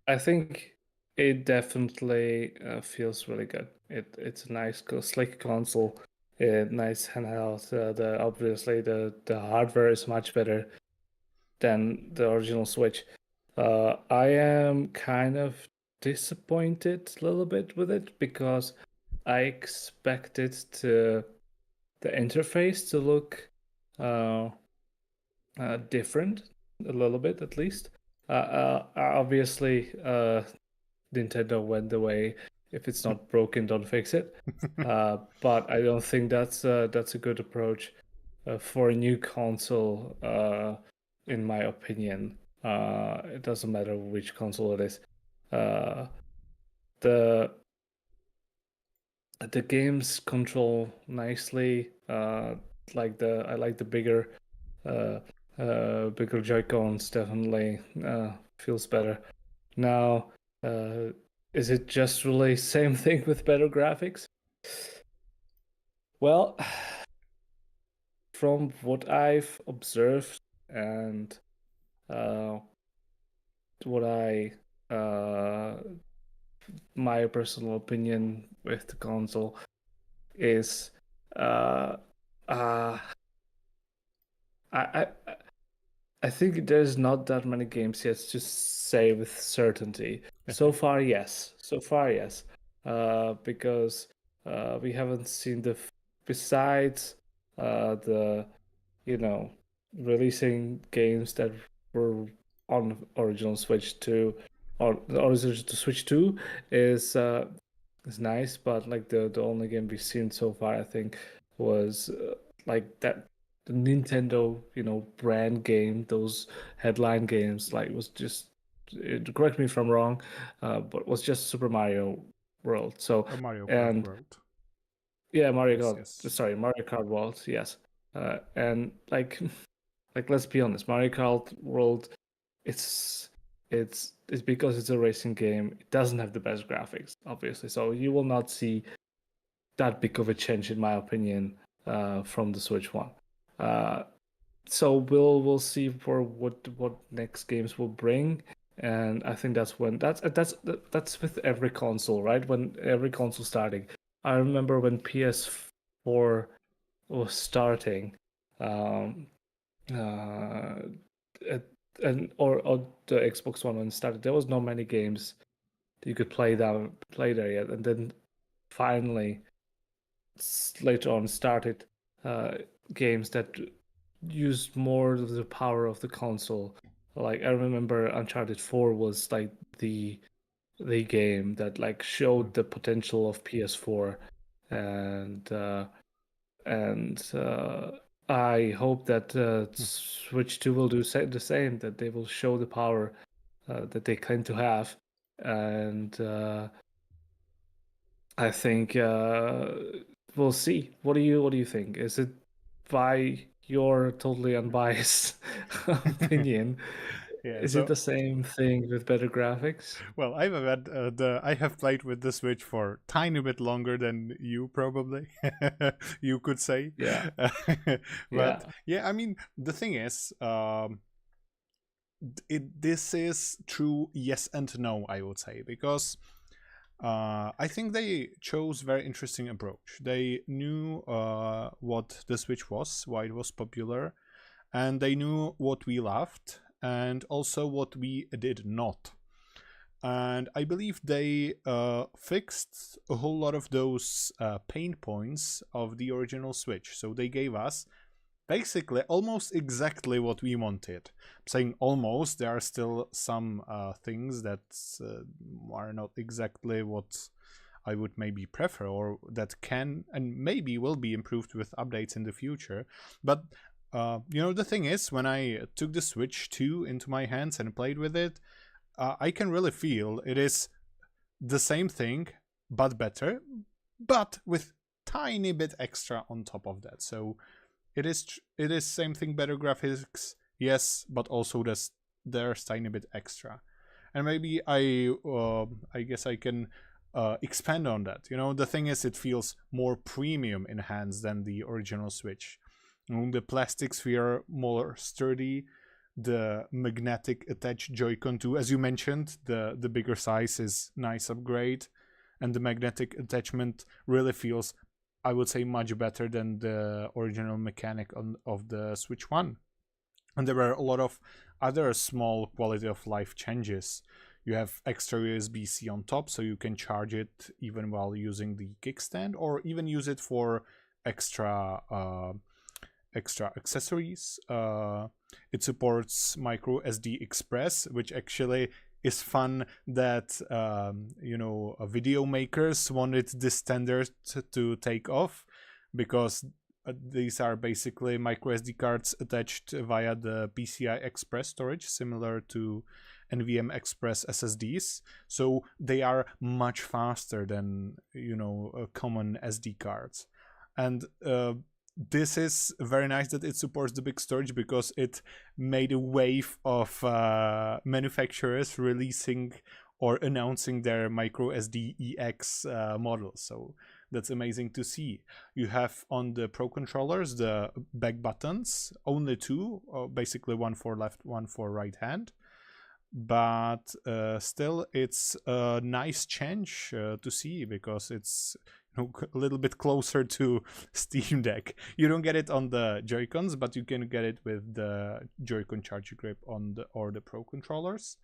I think it definitely feels really good. It's a nice, slick console. Nice handheld. Obviously the hardware is much better than the original Switch. I am kind of disappointed a little bit with it because I expected the interface to look different a little bit, at least. Obviously, Nintendo went the way, if it's not broken, don't fix it. But I don't think that's a good approach for a new console, in my opinion. It doesn't matter which console it is. The games control nicely. I like the bigger bigger Joy-Cons. Definitely feels better. Now, is it just really same thing with better graphics? Well, from what I've observed and what my personal opinion with the console is, I think there's not that many games yet to say with certainty. So far, yes. Because we haven't seen besides the releasing games that were on original Switch 2 or the original to Switch 2 is nice, but like the only game we've seen so far, I think, was like that the Nintendo, brand game, those headline games, like was just, correct me if I'm wrong, but was just Super Mario World. So Mario Kart World. Yeah, Mario Kart. Yes. Sorry, Mario Kart World. Yes, and like let's be honest, Mario Kart World, it's because it's a racing game. It doesn't have the best graphics, obviously. So you will not see that big of a change, in my opinion, from the Switch one. So we'll see for what next games will bring, and I think that's with every console, right? When every console starting, I remember when PS4 was starting, and or the Xbox One when it started, there was not many games that you could play there yet, and then finally later on started games that used more of the power of the console. Like I remember Uncharted 4 was like the game that like showed the potential of PS4, and I hope that Switch 2 will do the same, that they will show the power that they claim to have, and I think we'll see. What do you think? Is it, by your totally unbiased opinion, Yeah, is it so the same thing with better graphics? well, I have played with the Switch for tiny bit longer than you probably you could say. Yeah, But yeah, yeah, I mean the thing is, this is true yes and no, I would say, because I think they chose very interesting approach. They knew what the Switch was, why it was popular, and they knew what we loved and also what we did not. And I believe they fixed a whole lot of those pain points of the original Switch. So they gave us basically almost exactly what we wanted. I'm saying almost, there are still some things that are not exactly what I would maybe prefer, or that can and maybe will be improved with updates in the future. But the thing is, when I took the Switch 2 into my hands and played with it, I can really feel it is the same thing but better, but with tiny bit extra on top of that. So it is same thing, better graphics, yes, but also there's tiny bit extra. And maybe I guess I can expand on that. The thing is, it feels more premium in hands than the original Switch. The plastics feel more sturdy. The magnetic attached Joy-Con too, as you mentioned, the bigger size is nice upgrade, and the magnetic attachment really feels, I would say, much better than the original mechanic of the Switch 1. And there were a lot of other small quality of life changes. You have extra USB-C on top, so you can charge it even while using the kickstand, or even use it for extra accessories. It supports micro SD Express, which actually is fun that video makers wanted this standard to take off, because these are basically micro SD cards attached via the PCI Express storage, similar to NVMe Express SSDs. So they are much faster than common SD cards. And this is very nice that it supports the big storage, because it made a wave of manufacturers releasing or announcing their micro SD EX models. So that's amazing to see. You have on the Pro controllers the back buttons, only two, basically one for left, one for right hand. But still, it's a nice change to see, because it's a little bit closer to Steam Deck. You don't get it on the Joy-Cons, but you can get it with the Joy-Con charger grip on the Pro controllers.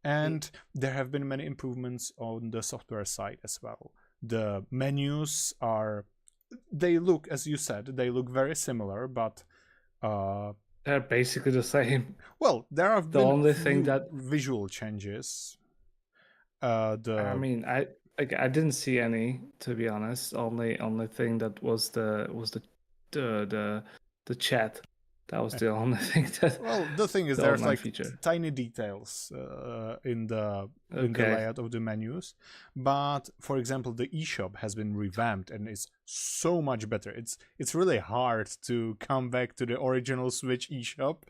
And there have been many improvements on the software side as well. The menus they look, as you said, they look very similar, but they're basically the same. well, there have The been a only thing few that, visual changes. I mean, I didn't see any, to be honest. Only thing that was the chat. That was the only thing that, Well, the thing is, the there's online like feature. tiny details in the Okay. layout of the menus. But for example, the eShop has been revamped and is so much better. It's really hard to come back to the original Switch eShop.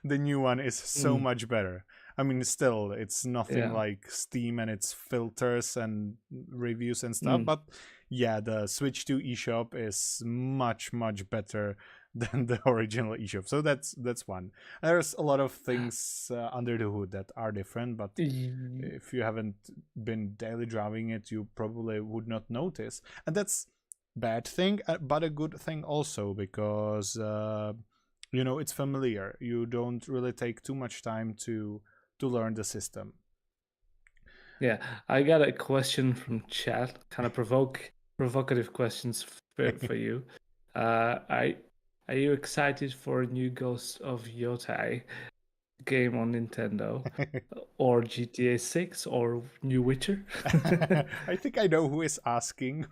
The new one is so much better. I mean, still, it's nothing Yeah. like Steam and its filters and reviews and stuff. But yeah, the Switch 2 eShop is much, much better than the original eShop. So that's one. There's a lot of things under the hood that are different, but if you haven't been daily driving it, you probably would not notice. And that's bad thing, but a good thing also, because it's familiar. You don't really take too much time to learn the system. Yeah, I got a question from chat, kind of provoke provocative questions for you. Are you excited for a new Ghost of Yotai game on Nintendo, or GTA 6, or New Witcher? I think I know who is asking.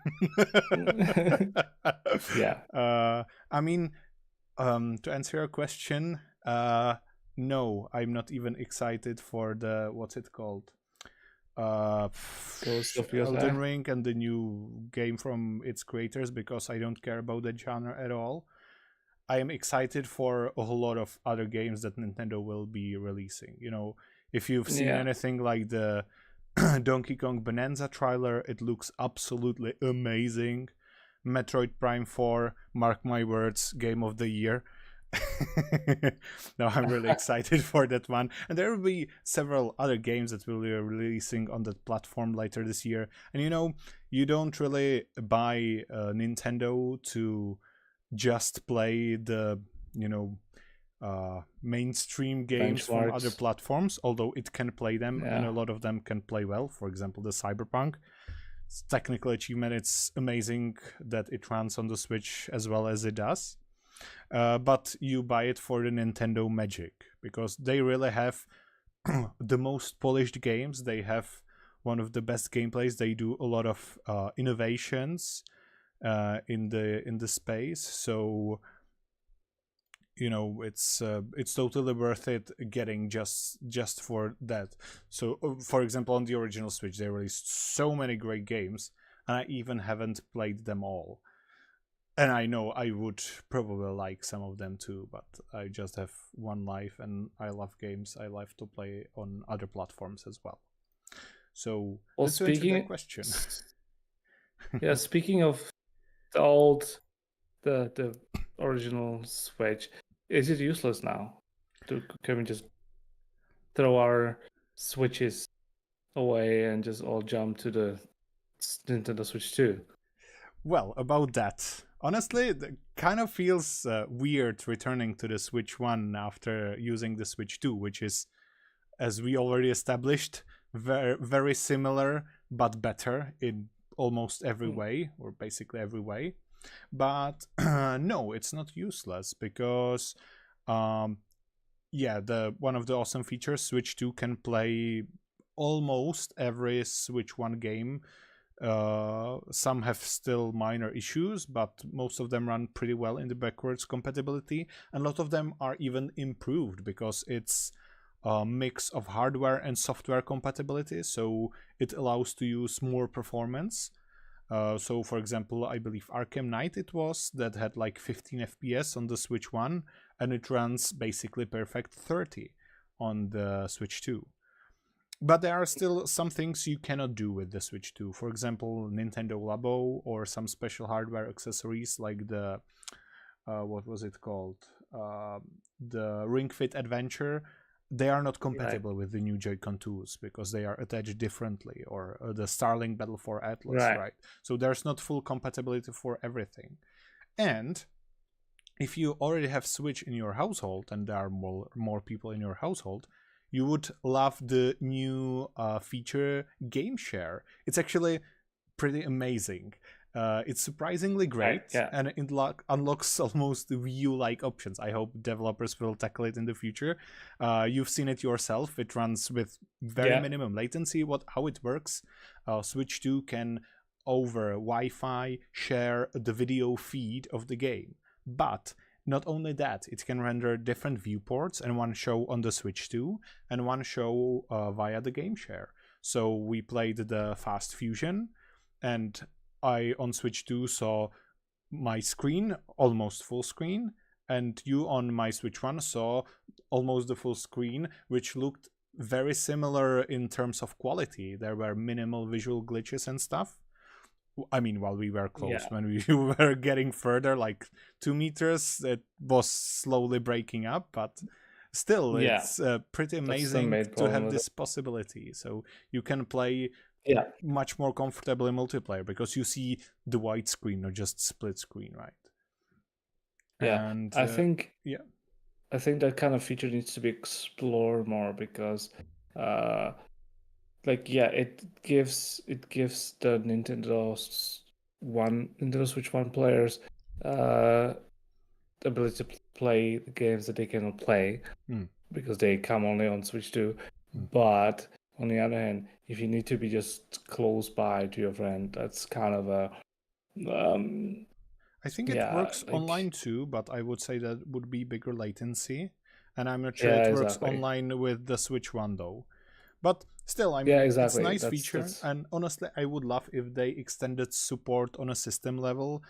Yeah. I mean, to answer your question, no, I'm not even excited for the what's it called? Ghost of Elden Yotai. Ring and the new game from its creators, because I don't care about that genre at all. I am excited for a whole lot of other games that Nintendo will be releasing. You know, if you've seen Yeah. anything like the Donkey Kong Bonanza trailer, it looks absolutely amazing. Metroid Prime 4, mark my words, game of the year. No, I'm really excited for that one. And there will be several other games that will be releasing on that platform later this year. And you know, you don't really buy Nintendo to just play the, you know, mainstream games from other Benchmarks. platforms, although it can play them and Yeah. a lot of them can play well. For example, the Cyberpunk. It's technical achievement. It's amazing that it runs on the Switch as well as it does. But you buy it for the Nintendo magic, because they really have the most polished games. They have one of the best gameplays. They do a lot of innovations in the space. So you know, it's totally worth it getting just for that. So for example, on the original Switch they released so many great games, and I even haven't played them all. And I know I would probably like some of them too, but I just have one life and I love games. I love to play on other platforms as well. So Well, let's answer that question. Yeah, speaking of the old, the original Switch, is it useless now? Can we just throw our Switches away and just all jump to the Nintendo Switch 2? Well, about that, honestly, it kind of feels weird returning to the Switch 1 after using the Switch 2, which is, as we already established, very similar but better in almost every way, or basically every way. But no, it's not useless, because yeah, the one of the awesome features, Switch 2 can play almost every Switch 1 game. Some have still minor issues, but most of them run pretty well in the backwards compatibility, and a lot of them are even improved because it's a mix of hardware and software compatibility, so it allows to use more performance. So for example, I believe Arkham Knight it was, that had like 15 FPS on the Switch 1, and it runs basically perfect 30 on the Switch 2. But there are still some things you cannot do with the Switch 2. For example, Nintendo Labo, or some special hardware accessories like the what was it called? The Ring Fit Adventure. They are not compatible with the new Joy-Con 2s because they are attached differently, or the Starlink Battle for Atlas, right? So there's not full compatibility for everything. And if you already have Switch in your household, and there are more people in your household, you would love the new feature Game Share. It's actually pretty amazing. It's surprisingly great, and it unlocks almost Wii U-like options. I hope developers will tackle it in the future. You've seen it yourself. It runs with very minimum latency. How it works, Switch 2 can, over Wi-Fi, share the video feed of the game. But not only that, it can render different viewports, and one show on the Switch 2 and one show via the Game Share. So we played the Fast Fusion, and I on Switch 2 saw my screen almost full screen, and you on my Switch 1 saw almost the full screen, which looked very similar in terms of quality. There were minimal visual glitches and stuff. I mean, while we were close, when we were getting further, like 2 meters, it was slowly breaking up, but still, it's pretty amazing to have this possibility. So you can play much more comfortable in multiplayer because you see the wide screen, not just split screen, right? Yeah, and I think I think that kind of feature needs to be explored more, because it gives the Nintendo Switch One players ability to play the games that they cannot play because they come only on Switch 2. But on the other hand, if you need to be just close by to your friend, that's kind of a I think it works online too, but I would say that would be bigger latency, and I'm not sure it works online with the Switch One though. But still, I mean, it's a nice feature, and honestly, I would love if they extended support on a system level,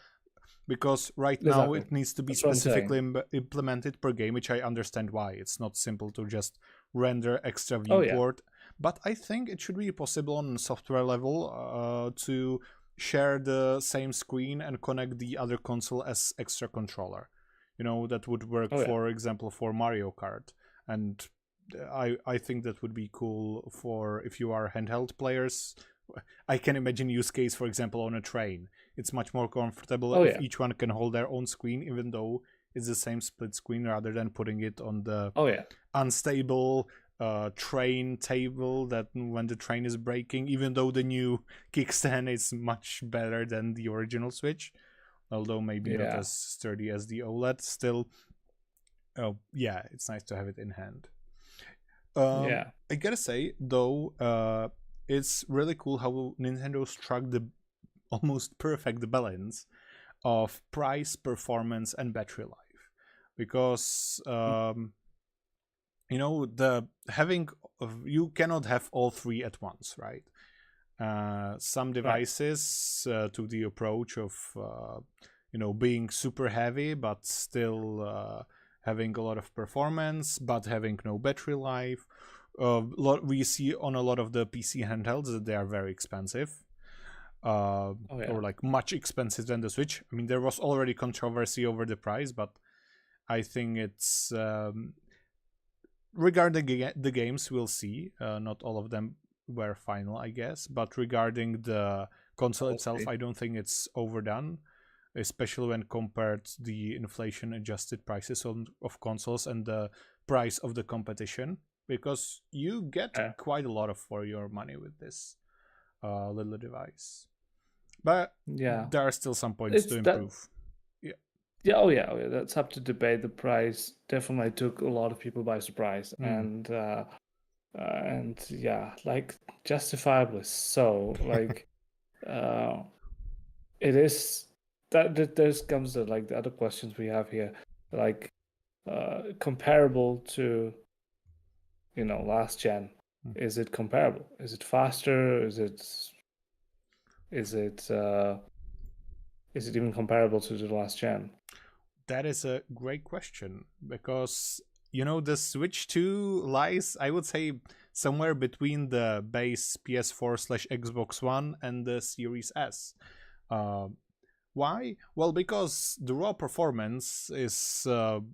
because right now it needs to be specifically implemented per game, which I understand why. It's not simple to just render extra viewport, but I think it should be possible on software level to share the same screen and connect the other console as extra controller. You know, that would work, for example, for Mario Kart. And I think that would be cool for if you are handheld players. I can imagine use case, for example, on a train. It's much more comfortable if each one can hold their own screen, even though it's the same split screen, rather than putting it on the unstable train table that when the train is braking, even though the new kickstand is much better than the original Switch, although maybe not as sturdy as the OLED, still, it's nice to have it in hand. I gotta say, though, it's really cool how Nintendo struck the almost perfect balance of price, performance, and battery life, because you know, you cannot have all three at once, right? Some devices took the approach of being super heavy but still having a lot of performance but having no battery life. We see on a lot of the PC handhelds that they are very expensive, or like much expensive than the Switch. I mean, there was already controversy over the price, but I think it's regarding the games, we'll see. Not all of them were final, I guess, but regarding the console itself, I don't think it's overdone, especially when compared to the inflation-adjusted prices of consoles and the price of the competition, because you get quite a lot for your money with this little device. But there are still some points to improve. That's up to debate. The price definitely took a lot of people by surprise, and like justifiably so. Like it is that there's comes to like the other questions we have here, like comparable to last gen. Is it comparable? Is it faster? Is it even comparable to the last gen? That is a great question, because the Switch 2 lies, I would say, somewhere between the base PS4/Xbox One and the Series S. Why? Well, because the raw performance is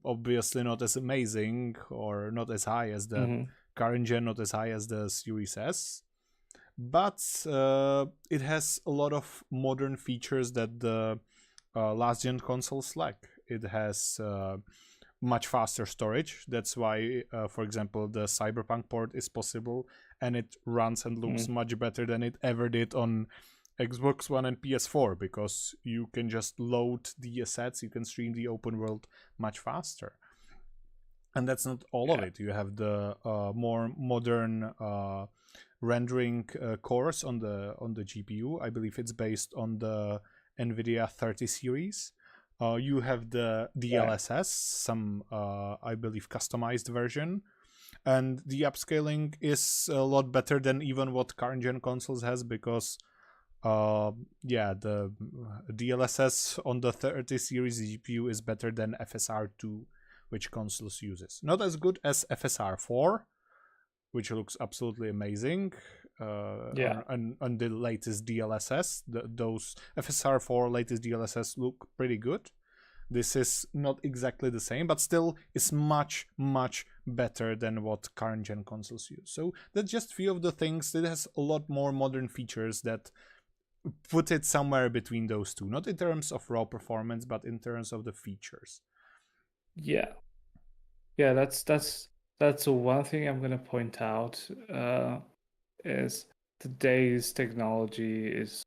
obviously not as amazing or not as high as the current gen, not as high as the Series S. But it has a lot of modern features that the last gen consoles lack. It has much faster storage. That's why, for example, the Cyberpunk port is possible, and it runs and looks much better than it ever did on Xbox One and PS4, because you can just load the assets, you can stream the open world much faster. And that's not all of it. You have the more modern rendering cores on the GPU. I believe it's based on the NVIDIA 30 series. You have the DLSS, some I believe customized version, and the upscaling is a lot better than even what current gen consoles has, because the DLSS on the 30 series GPU is better than FSR2, which consoles uses. Not as good as FSR4, which looks absolutely amazing. And the latest DLSS, those FSR4 latest DLSS look pretty good. This is not exactly the same, but still is much, much better than what current gen consoles use. So that's just a few of the things. It has a lot more modern features that put it somewhere between those two. Not in terms of raw performance, but in terms of the features. Yeah, that's one thing I'm gonna point out. Is today's technology is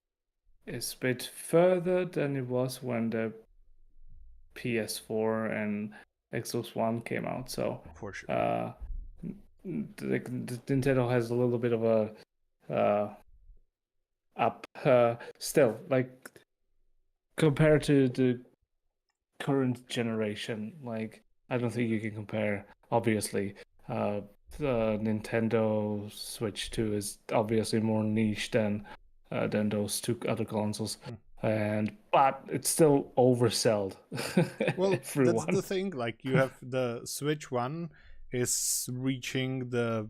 is a bit further than it was when the PS4 and Xbox One came out. So For sure. The Nintendo has a little bit of a up still, like compared to the current generation. Like I don't think you can compare. Obviously, the Nintendo Switch 2 is obviously more niche than those two other consoles, but it's still oversold. Well, that's Everyone. the thing. Like you have the Switch One is reaching the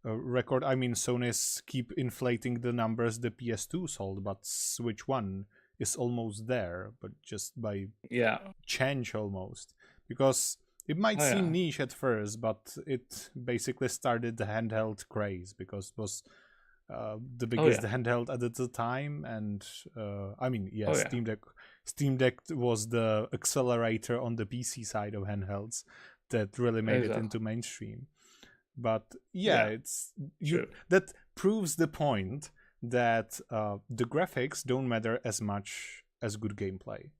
record. I mean, Sony's keep inflating the numbers the PS2 sold, but Switch One is almost there, but just by Yeah. change almost. Because it might Oh seem yeah. niche at first, but it basically started the handheld craze because it was the Oh biggest yeah. handheld at the time, and I mean, yeah, Oh yeah. Steam Deck was the accelerator on the PC side of handhelds that really made it Exactly. into mainstream. But yeah, Yeah. it's you True. that proves the point that the graphics don't matter as much as good gameplay.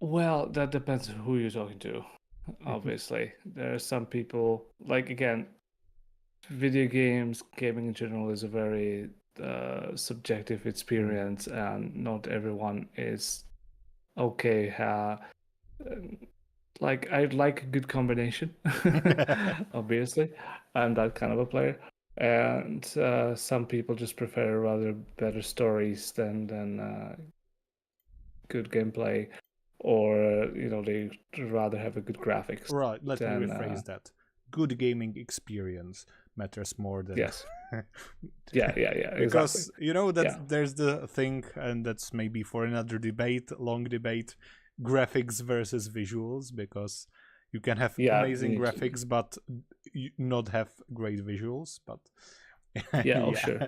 Well, that depends on who you're talking to. Obviously, there are some people like again, video games, gaming in general is a very subjective experience, and not everyone is okay. Like I'd like a good combination. Obviously, I'm that kind of a player, and some people just prefer rather better stories than good gameplay, or they rather have a good graphics Right, let me than rephrase that. Good gaming experience matters more than yes. Yeah, exactly. because you know that Yeah, there's the thing, and that's maybe for another debate, long debate, graphics versus visuals, because you can have yeah, amazing graphics but not have great visuals. But yeah, oh yeah, sure,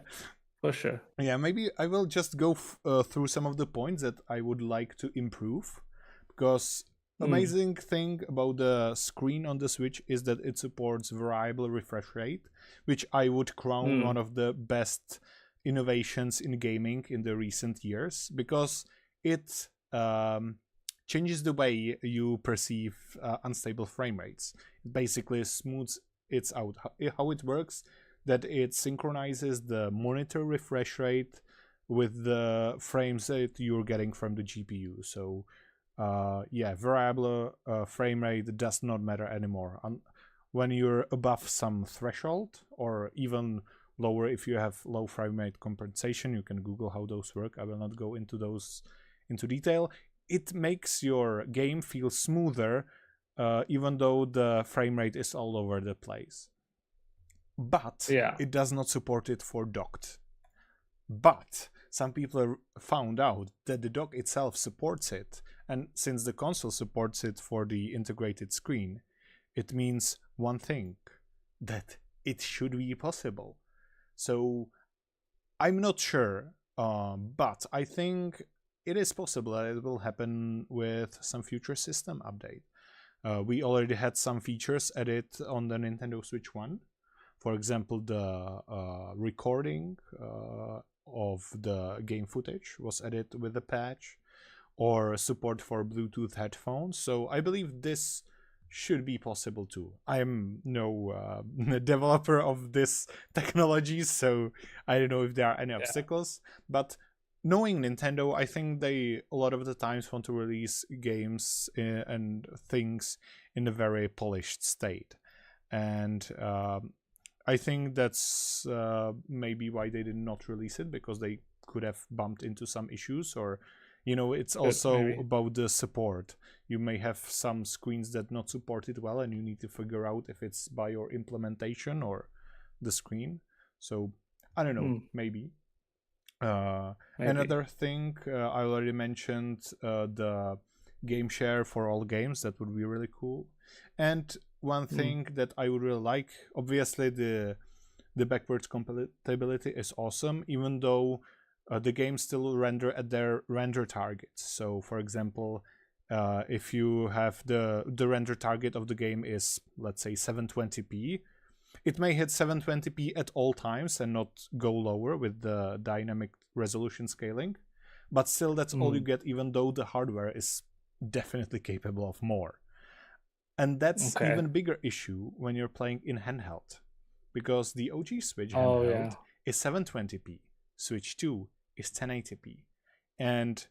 for sure. yeah, maybe I will just go through some of the points that I would like to improve, because Mm, amazing thing about the screen on the Switch is that it supports variable refresh rate, which I would crown one mm, of the best innovations in gaming in the recent years, because it changes the way you perceive unstable frame rates. It basically smooths it out. How it works, that it synchronizes the monitor refresh rate with the frames that you're getting from the GPU. So yeah, variable frame rate does not matter anymore. When you're above some threshold, or even lower if you have low frame rate compensation, you can Google how those work. I will not go into those into detail. It makes your game feel smoother, even though the frame rate is all over the place. But yeah, it does not support it for docked. But some people found out that the dock itself supports it, and since the console supports it for the integrated screen, it means one thing, that it should be possible. So I'm not sure, but I think it is possible that it will happen with some future system update. We already had some features added on the Nintendo Switch 1. For example, the recording of the game footage was added with the patch, or support for Bluetooth headphones. So I believe this should be possible too. I am no developer of this technology, so I don't know if there are any yeah. obstacles. But knowing Nintendo, I think they a lot of the times want to release games and things in a very polished state, and I think that's maybe why they did not release it, because they could have bumped into some issues, or it's Good, also maybe. about the support. You may have some screens that not support it well, and you need to figure out if it's by your implementation or the screen. So I don't know, Mm, maybe. maybe. Another thing, I already mentioned the game share for all games. That would be really cool. And one Mm, thing that I would really like, obviously, the backwards compatibility is awesome, even though the games still render at their render targets. So, for example, if you have the render target of the game is, let's say, 720p, it may hit 720p at all times and not go lower with the dynamic resolution scaling, but still that's all you get, even though the hardware is definitely capable of more. And that's even bigger issue when you're playing in handheld, because the OG Switch handheld is 720p, Switch 2 is 1080p. And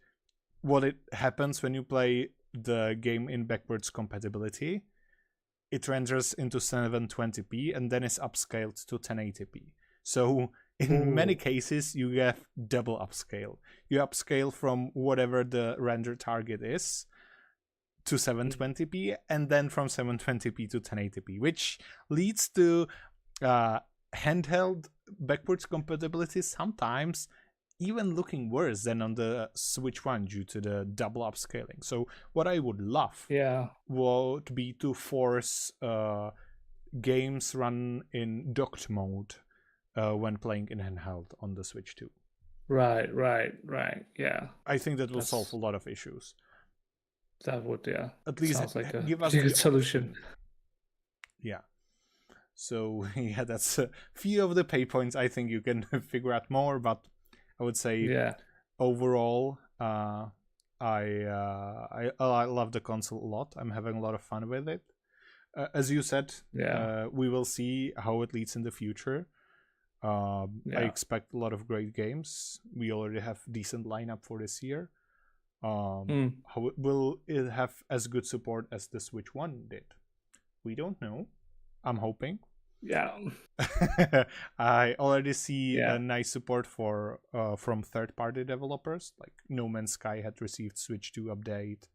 what it happens when you play the game in backwards compatibility, it renders into 720p and then is upscaled to 1080p. So in many cases, you have double upscale. You upscale from whatever the render target is to 720p, and then from 720p to 1080p, which leads to handheld backwards compatibility sometimes even looking worse than on the Switch 1 due to the double upscaling. So what I would love would be to force games run in docked mode when playing in handheld on the Switch 2. Right. Yeah. I think that will solve a lot of issues. That would, yeah. At least sounds like a give us good solution. Yeah. So yeah, that's a few of the pain points. I think you can figure out more, but I would say overall, I love the console a lot. I'm having a lot of fun with it. As you said, we will see how it leads in the future. I expect a lot of great games. We already have decent lineup for this year. How will it have as good support as the Switch 1 did? We don't know. I'm hoping. Yeah. I already see a nice support for from third-party developers. Like No Man's Sky had received Switch 2 update.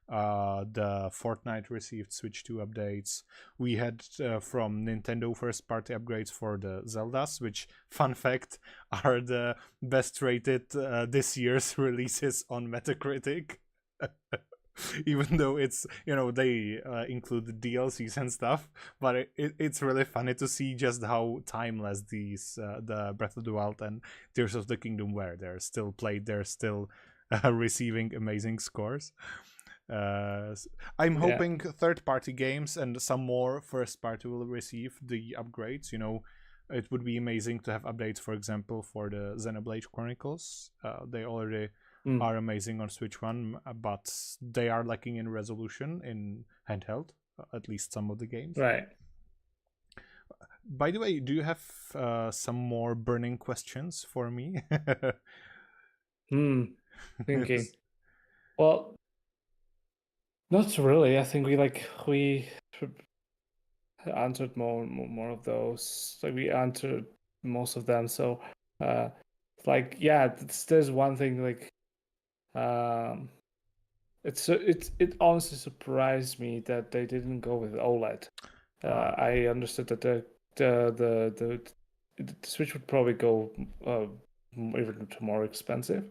The Fortnite received Switch 2 updates. We had from Nintendo first-party upgrades for the Zeldas, which, fun fact, are the best rated this year's releases on Metacritic. Even though it's, they include the DLCs and stuff, but it's really funny to see just how timeless these the Breath of the Wild and Tears of the Kingdom were. They're still played, they're still receiving amazing scores. I'm hoping third-party games and some more first-party will receive the upgrades. It would be amazing to have updates, for example, for the Xenoblade Chronicles. They already are amazing on Switch 1, but they are lacking in resolution in handheld, at least some of the games. Right. By the way, do you have some more burning questions for me? Thinking. Well, not really. I think we answered more of those. Like we answered most of them. So, there's one thing it honestly surprised me that they didn't go with OLED. I understood that the Switch would probably go even more expensive,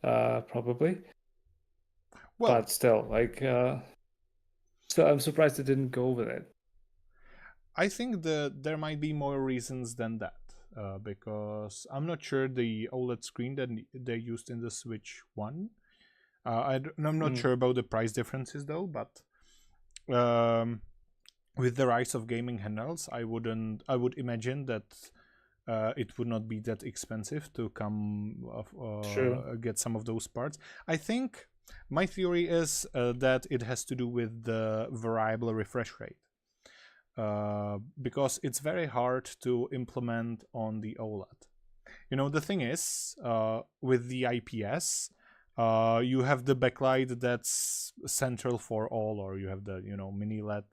probably. Well, but still, so I'm surprised they didn't go with it. I think there might be more reasons than that, because I'm not sure the OLED screen that they used in the Switch 1. I'm not sure about the price differences though, but with the rise of gaming handhelds, I would imagine that it would not be that expensive to get some of those parts. I think my theory is that it has to do with the variable refresh rate. Because it's very hard to implement on the OLED. The thing is, with the IPS, you have the backlight that's central for all, or you have the mini LED,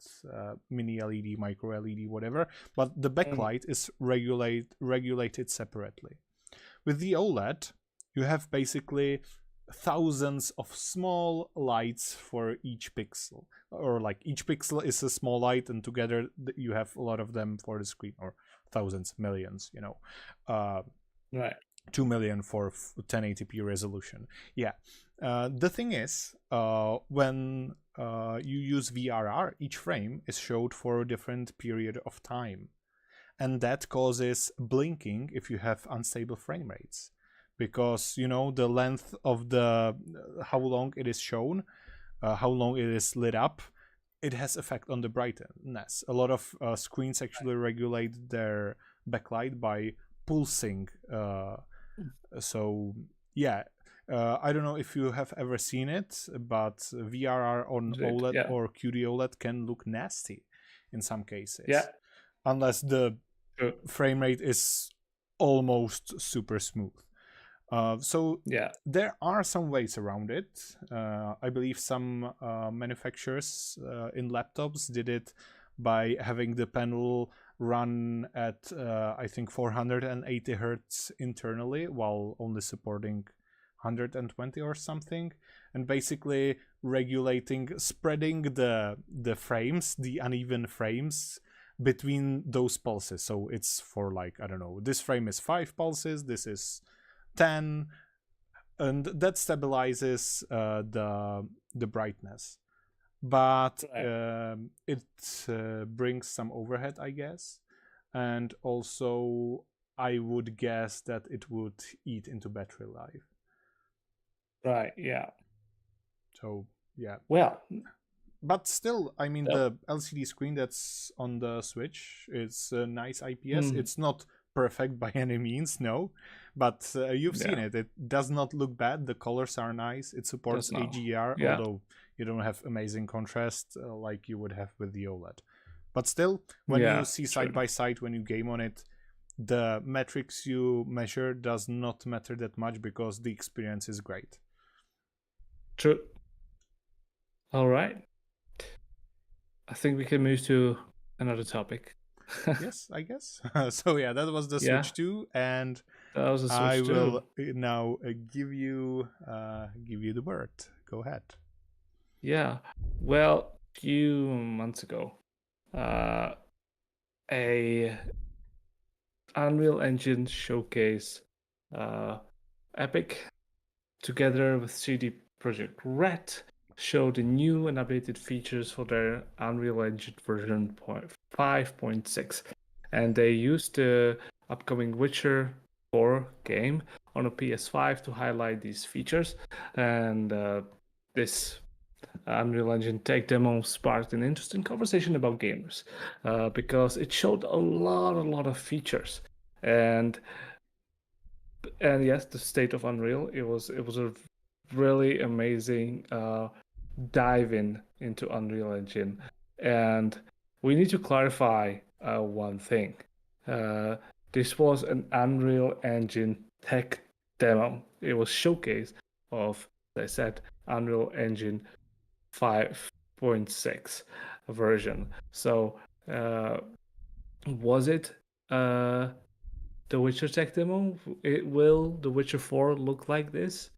mini LED, micro LED, whatever. But the backlight is regulated separately. With the OLED, you have basically thousands of small lights for each pixel, or each pixel is a small light, and together you have a lot of them for the screen, or thousands, millions, right. 2 million for 1080p resolution. The thing is, when you use VRR, each frame is showed for a different period of time, and that causes blinking if you have unstable frame rates, because the length of how long it is shown, how long it is lit up, it has effect on the brightness. A lot of screens actually regulate their backlight by pulsing. So yeah, I don't know if you have ever seen it, but VRR on OLED Yeah. or QD-OLED can look nasty in some cases. Yeah. Unless the frame rate is almost super smooth. So yeah, there are some ways around it. I believe some manufacturers in laptops did it by having the panel run at I think 480 hertz internally while only supporting 120 or something, and basically spreading the frames, the uneven frames between those pulses. So it's for like, I don't know, this frame is 5 pulses, this is 10, and that stabilizes the brightness. But it brings some overhead, I guess, and also I would guess that it would eat into battery life. Right. Yeah. So yeah. Well, but still, I mean, the LCD screen that's on the Switch is a nice IPS. It's not perfect by any means, no, but you've seen it. It does not look bad. The colors are nice. It supports HDR, although you don't have amazing contrast like you would have with the OLED. But still, when you see side by side, when you game on it, the metrics you measure does not matter that much because the experience is great. True. All right. I think we can move to another topic. Yes, I guess. So yeah, that was the Switch 2, and that was a Switch I will now give you the word. Go ahead. Yeah. Well, a few months ago, a Unreal Engine showcase, Epic, together with CD Projekt Red, showed the new and updated features for their Unreal Engine version 5.6, and they used the upcoming Witcher 4 game on a PS5 to highlight these features, and this Unreal Engine tech demo sparked an interesting conversation about gamers because it showed a lot of features, and yes, the state of Unreal. It was a really amazing dive into Unreal Engine, and we need to clarify one thing. This was an Unreal Engine tech demo. It was showcase of, as I said, Unreal Engine 5.6 version. So was it the Witcher tech demo? Will The Witcher 4 look like this?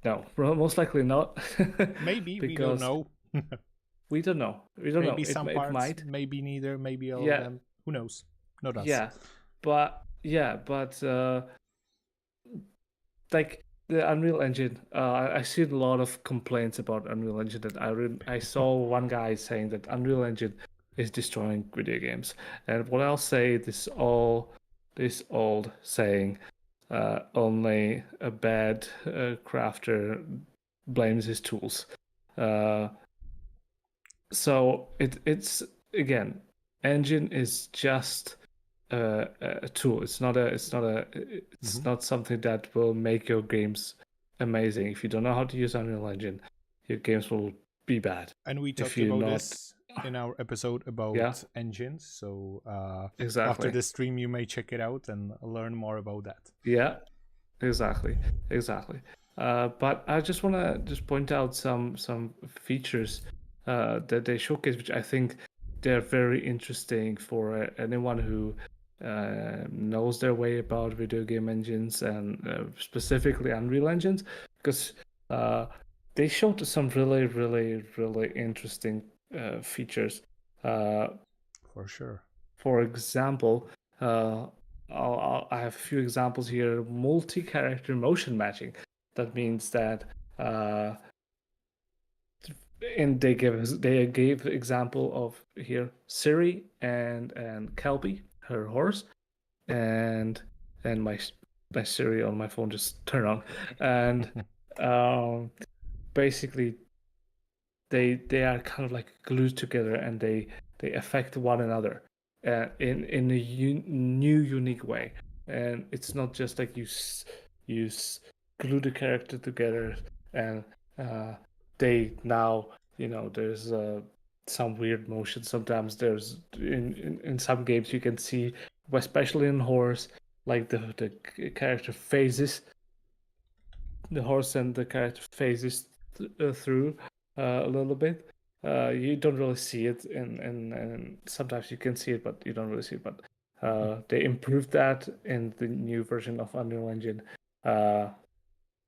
No, most likely not. Maybe we don't know. We don't know. We don't maybe know. Some it parts, might. maybe neither. Maybe all of them. Who knows? Not us. But like the Unreal Engine, I see a lot of complaints about Unreal Engine. That I saw one guy saying that Unreal Engine is destroying video games, and what I'll say, this old saying, only a bad crafter blames his tools. So it's again, engine is just a tool. It's not something that will make your games amazing. If you don't know how to use Unreal Engine, your games will be bad. And we talked about this in our episode about engines. So after the stream, you may check it out and learn more about that. Yeah, exactly. But I just want to point out some features that they showcase, which I think they're very interesting for anyone who knows their way about video game engines and specifically Unreal engines, because they showed some really interesting features. For sure. For example, I have a few examples here. Multi-character motion matching. That means that and they gave example of here Siri and Kelby, her horse, and my Siri on my phone just turned on, and basically they are kind of like glued together, and they affect one another in a new unique way. And it's not just like you glue the character together, and they now, there's some weird motion. Sometimes there's in some games you can see, especially in horror, like the character phases, the horse and the character phases through a little bit. You don't really see it, and sometimes you can see it, but you don't really see it. But they improved that in the new version of Unreal Engine.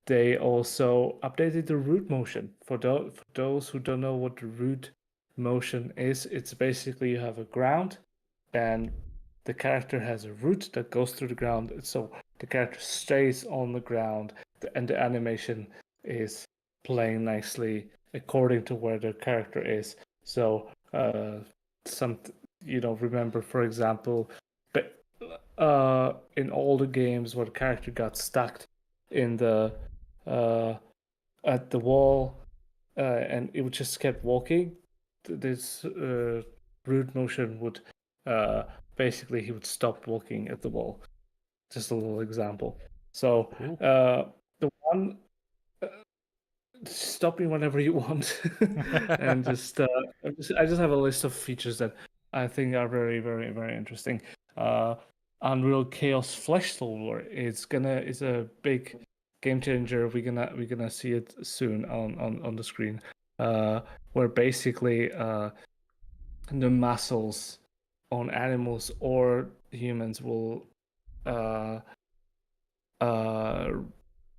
They also updated the root motion. For those who don't know what the root motion is, it's basically you have a ground, and the character has a root that goes through the ground, so the character stays on the ground, and the animation is playing nicely according to where the character is. So some remember, for example, but in all the games where the character got stuck in the at the wall, and it would just kept walking, this root motion would basically he would stop walking at the wall. Just a little example. So the one, stop me whenever you want, and I just have a list of features that I think are very, very, very interesting. Unreal Chaos Flesh Solver is a big game changer. We're gonna see it soon on the screen. Where basically the muscles on animals or humans will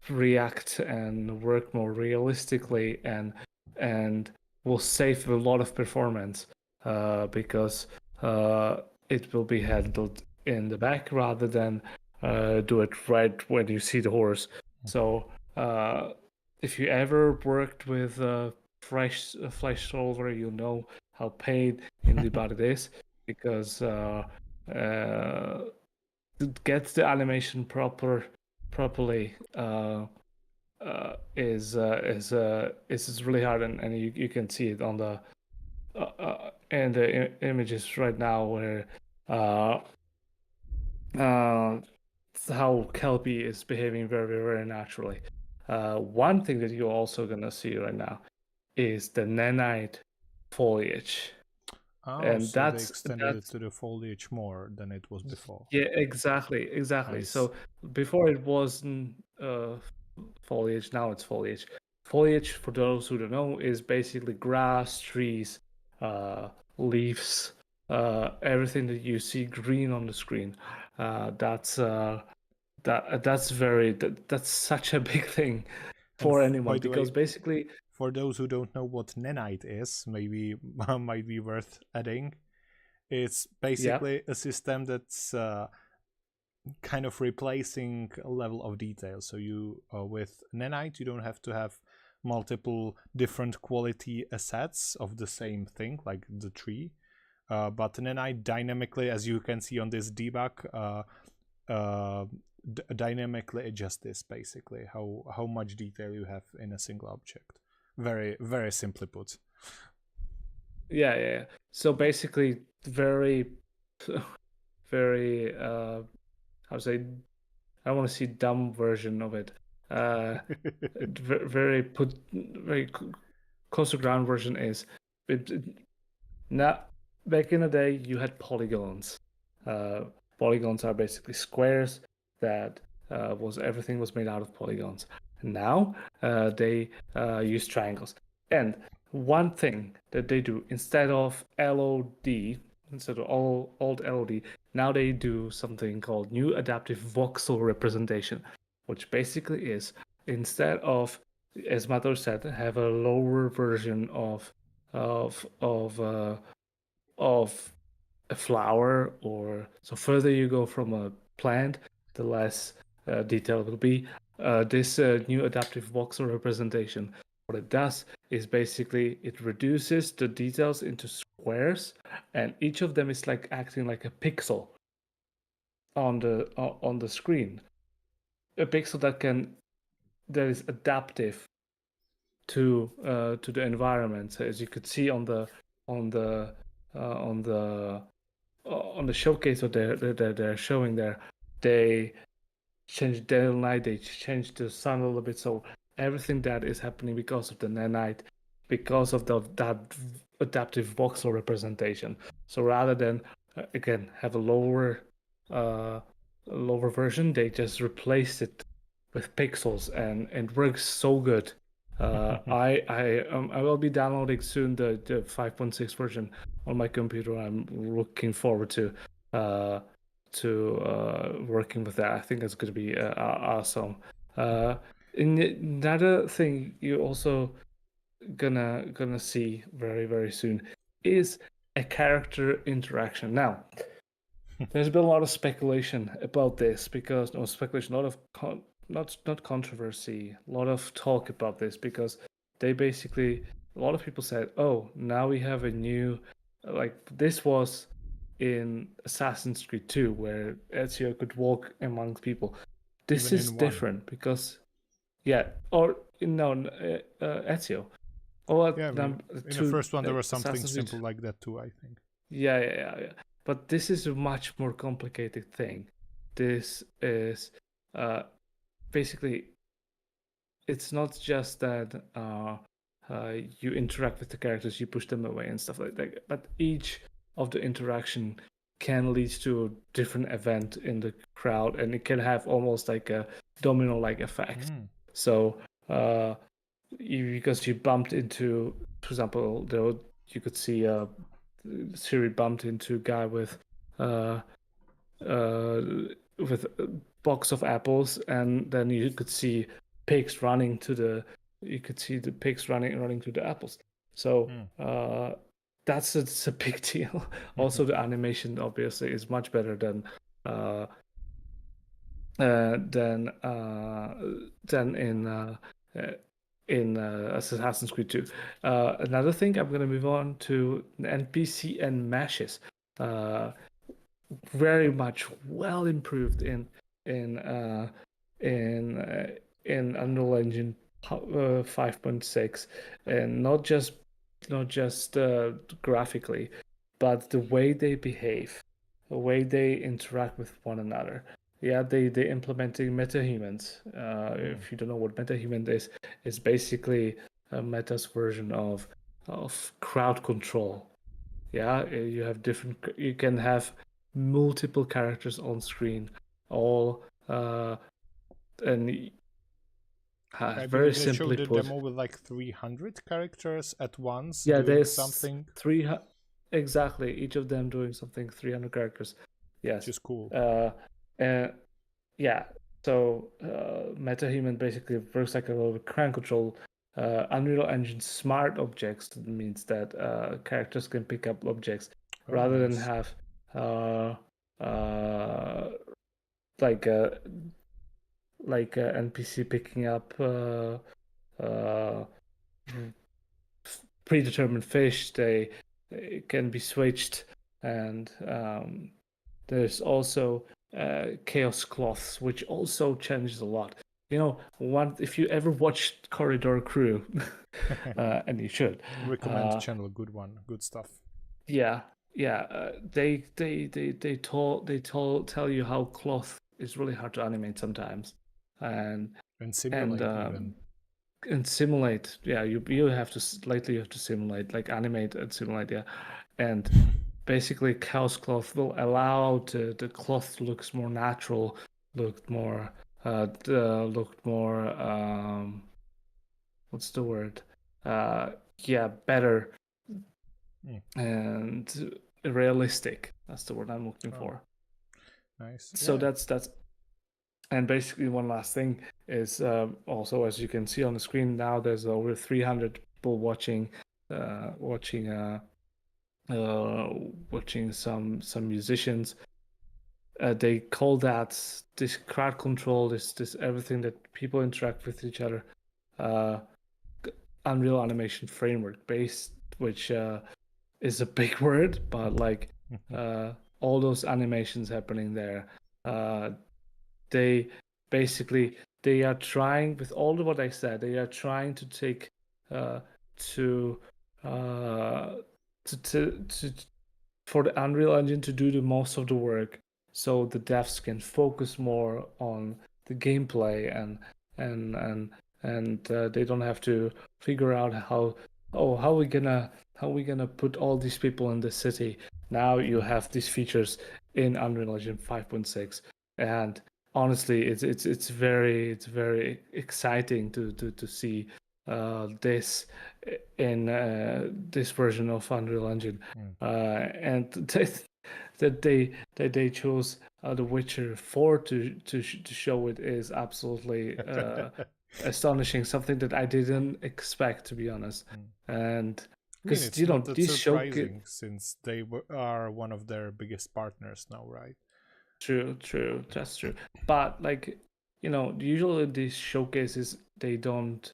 react and work more realistically, and will save a lot of performance because it will be handled in the back rather than do it right when you see the horse. So if you ever worked with flesh solver, you know how pain in the butt it is, because to get the animation properly is really hard, and you can see it on the in the images right now, where how Kelpie is behaving very, very naturally. One thing that you're also gonna see right now is the nanite foliage. And so they extended it to the foliage more than it was before. Yeah, exactly. Nice. So before it wasn't foliage, now it's foliage. Foliage, for those who don't know, is basically grass, trees, leaves, everything that you see green on the screen. That's such a big thing for anyone, because basically, for those who don't know what nanite is, maybe might be worth adding. It's basically a system that's kind of replacing a level of detail. So you with nanite, you don't have to have multiple different quality assets of the same thing, like the tree. But nanite dynamically, as you can see on this debug, dynamically adjusts this, basically how much detail you have in a single object. Very, very simply put. Yeah. So basically, very very how to say, I want to see dumb version of it. Very close to ground version is now, back in the day you had polygons. Polygons are basically squares that everything was made out of polygons. Now they use triangles. And one thing that they do, instead of LOD, instead of old LOD, now they do something called new adaptive voxel representation, which basically is, instead of, as Mato said, have a lower version of of a flower, or so further you go from a plant, the less detail will be. This new adaptive voxel representation, what it does is basically it reduces the details into squares, and each of them is like acting like a pixel on the screen. A pixel that is adaptive to the environment. So as you could see on the on the on the on the showcase that they're showing there, they changed day and night. They changed the sun a little bit. So everything that is happening because of the nanite, because of that adaptive voxel representation. So rather than again have a lower version, they just replaced it with pixels, and it works so good. I will be downloading soon the 5.6 version on my computer. I'm looking forward to working with that. I think it's going to be awesome. Another thing you also gonna see very very soon is a character interaction. Now, there's been a lot of speculation about this because no speculation, a lot of not controversy, a lot of talk about this because they basically a lot of people said, oh, now we have a new like this was in Assassin's Creed 2 where Ezio could walk amongst people. This Even is in one. different because yeah, or no, Ezio. Or Yeah, in the first one there was something Assassin's Creed. simple like that too, I think. Yeah. But this is a much more complicated thing. This is basically it's not just that you interact with the characters, you push them away and stuff like that, but each of the interaction can lead to a different event in the crowd, and it can have almost like a domino-like effect. So because you bumped into, for example, you could see Siri bumped into a guy with a box of apples, and then you could see pigs running to the. You could see the pigs running to the apples. So that's it's a big deal. Also, the animation obviously is much better than in Assassin's Creed 2. Another thing, I'm going to move on to NPC and meshes. Very much well improved in Unreal Engine 5.6, and not just graphically, but the way they behave, the way they interact with one another. Yeah, they implementing metahumans. If you don't know what metahuman is, it's basically a Meta's version of crowd control. Yeah, you have you can have multiple characters on screen, all and I very believe they simply showed a put. demo with like 300 characters at once Yeah, doing there's something. exactly, each of them doing something, 300 characters. Yes. Which is cool. And yeah, so MetaHuman basically works like a little crowd control. Unreal Engine smart objects means that characters can pick up objects rather than have like a NPC picking up predetermined fish. They can be switched, and there's also chaos cloths, which also changes a lot. You know, if you ever watched Corridor Crew, and you should, Recommend the channel, good one, good stuff. Yeah. They tell you how cloth is really hard to animate sometimes, and simulate even. And simulate. Yeah, you have to slightly have to simulate, like animate and simulate. Yeah, and basically chaos cloth will allow the cloth looks more natural, looked more what's the word? Yeah, better and realistic. That's the word I'm looking for. Nice. So that's and basically one last thing is also, as you can see on the screen now, there's over 300 people watching some musicians. They call that this crowd control, this everything that people interact with each other, Unreal Animation Framework based, which is a big word, but like all those animations happening there, they basically they are trying, with all of what I said, they are trying to take to uh, to for the Unreal Engine to do the most of the work, so the devs can focus more on the gameplay and and they don't have to figure out how we gonna put all these people in the city. Now you have these features in Unreal Engine 5.6, and honestly, it's very exciting to see this in this version of Unreal Engine, and that they chose The Witcher 4 to show it is absolutely astonishing. Something that I didn't expect, to be honest, and. I mean, Because it's not that these showcase. surprising since they are one of their biggest partners now, right? True, that's true. But like, usually these showcases they don't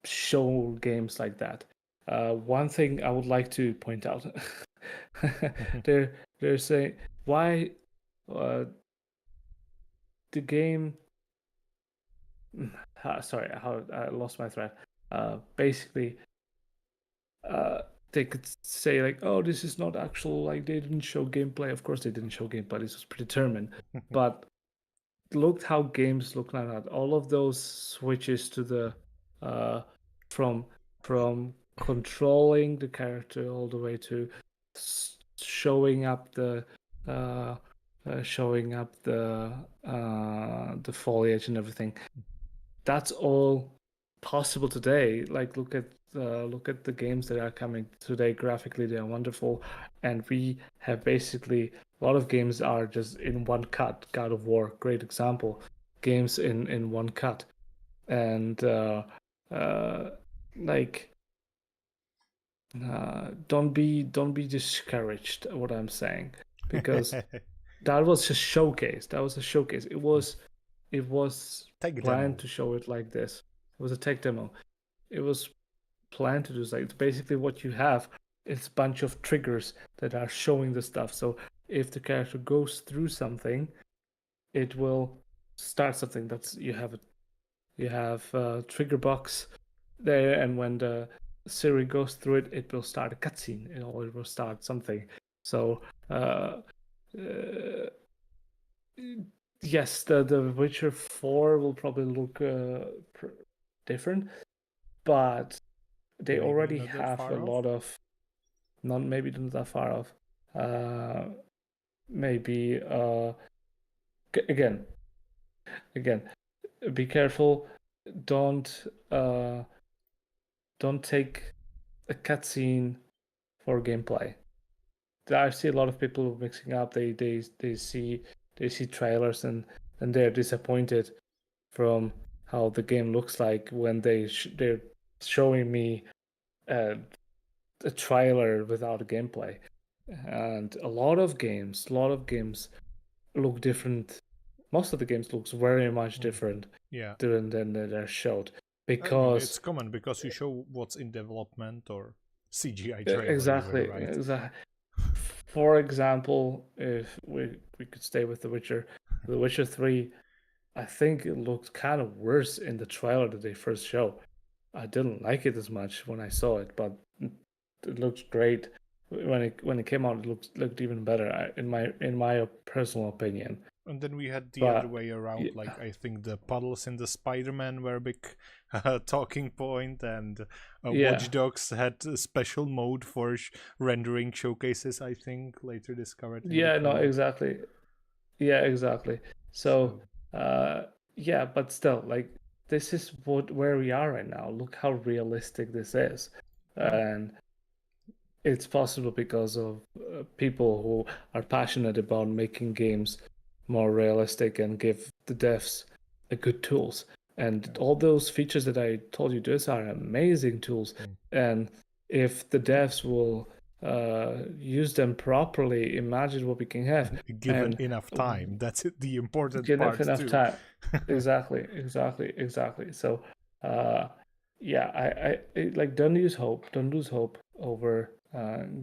show games like that. One thing I would like to point out, they're saying why the game. Sorry, how I lost my thread. Basically, they could say like, "Oh, this is not actual. Like, they didn't show gameplay. Of course, they didn't show gameplay. This was predetermined." But look how games look like that. All of those switches to the from controlling the character all the way to showing up the the foliage and everything. That's all possible today. Like look at the games that are coming today. Graphically, they are wonderful, and we have basically a lot of games are just in one cut. God of War, great example. Games in one cut, and like don't be discouraged. What I'm saying, because that was a showcase. That was a showcase. It was Tech planned demo. to show it like this. It was a tech demo. It was planned to do like it's basically what you have. It's a bunch of triggers that are showing the stuff. So if the character goes through something, it will start something. That's you have a trigger box there, and when the Siri goes through it, it will start a cutscene, or it will start something. So yes, the Witcher 4 will probably look different, but they Maybe already not that have a far off. lot of not maybe not that far off. Maybe again, be careful. Don't don't take a cutscene for gameplay. I see a lot of people mixing up. They see trailers and they're disappointed from how the game looks like when they're showing me a trailer without a gameplay. And a lot of games look different. Most of the games looks very much different Yeah. than they're showed, I mean, because it's common because you show what's in development or CGI trailer even, exactly. right? For example, if we could stay with The Witcher 3, I think it looked kind of worse in the trailer that they first showed. I didn't like it as much when I saw it, but it looked great when it came out. It looked even better in my personal opinion. And then we had the other But way around. yeah, Like I think the puddles in the Spider-Man were a big talking point, and yeah, Watch Dogs had a special mode for rendering showcases. I think later discovered in the yeah, no, code. exactly. Yeah, exactly. So, So yeah, but still, like this is where we are right now. Look how realistic this is, yeah, and it's possible because of people who are passionate about making games more realistic and give the devs a good tools. And yeah. all those features that I told you, those are amazing tools. And if the devs will use them properly, imagine what we can have. And given And enough time, that's it, the important give part enough too. time. Exactly. So, uh, yeah, like don't lose hope over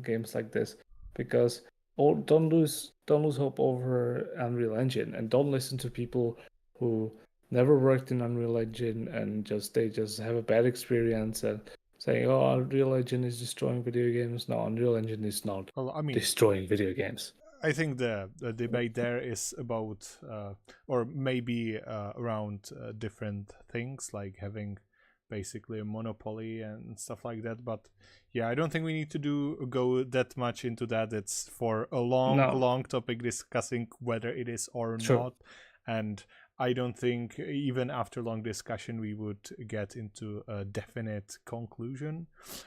games like this, because or don't lose hope over Unreal Engine, and don't listen to people who never worked in Unreal Engine and they just have a bad experience, and saying, "Oh, Unreal Engine is destroying video games." No, Unreal Engine is not Well, I mean, destroying video games. I think the debate there is about, or maybe around different things, like having basically a monopoly and stuff like that. But yeah, I don't think we need to go that much into that. It's for a long topic discussing whether it is or not. And I don't think even after long discussion we would get into a definite conclusion.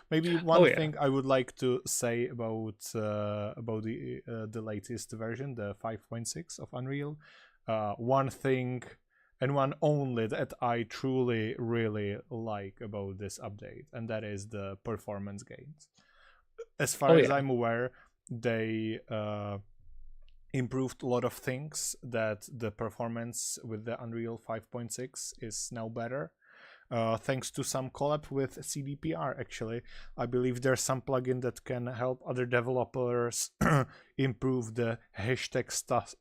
Maybe one thing I would like to say about the latest version, the 5.6 of Unreal. One thing and one only that I truly really like about this update, and that is the performance gains. As far as I'm aware, they improved a lot of things, that the performance with the Unreal 5.6 is now better. Thanks to some collab with CDPR, actually. I believe there's some plugin that can help other developers improve the hashtag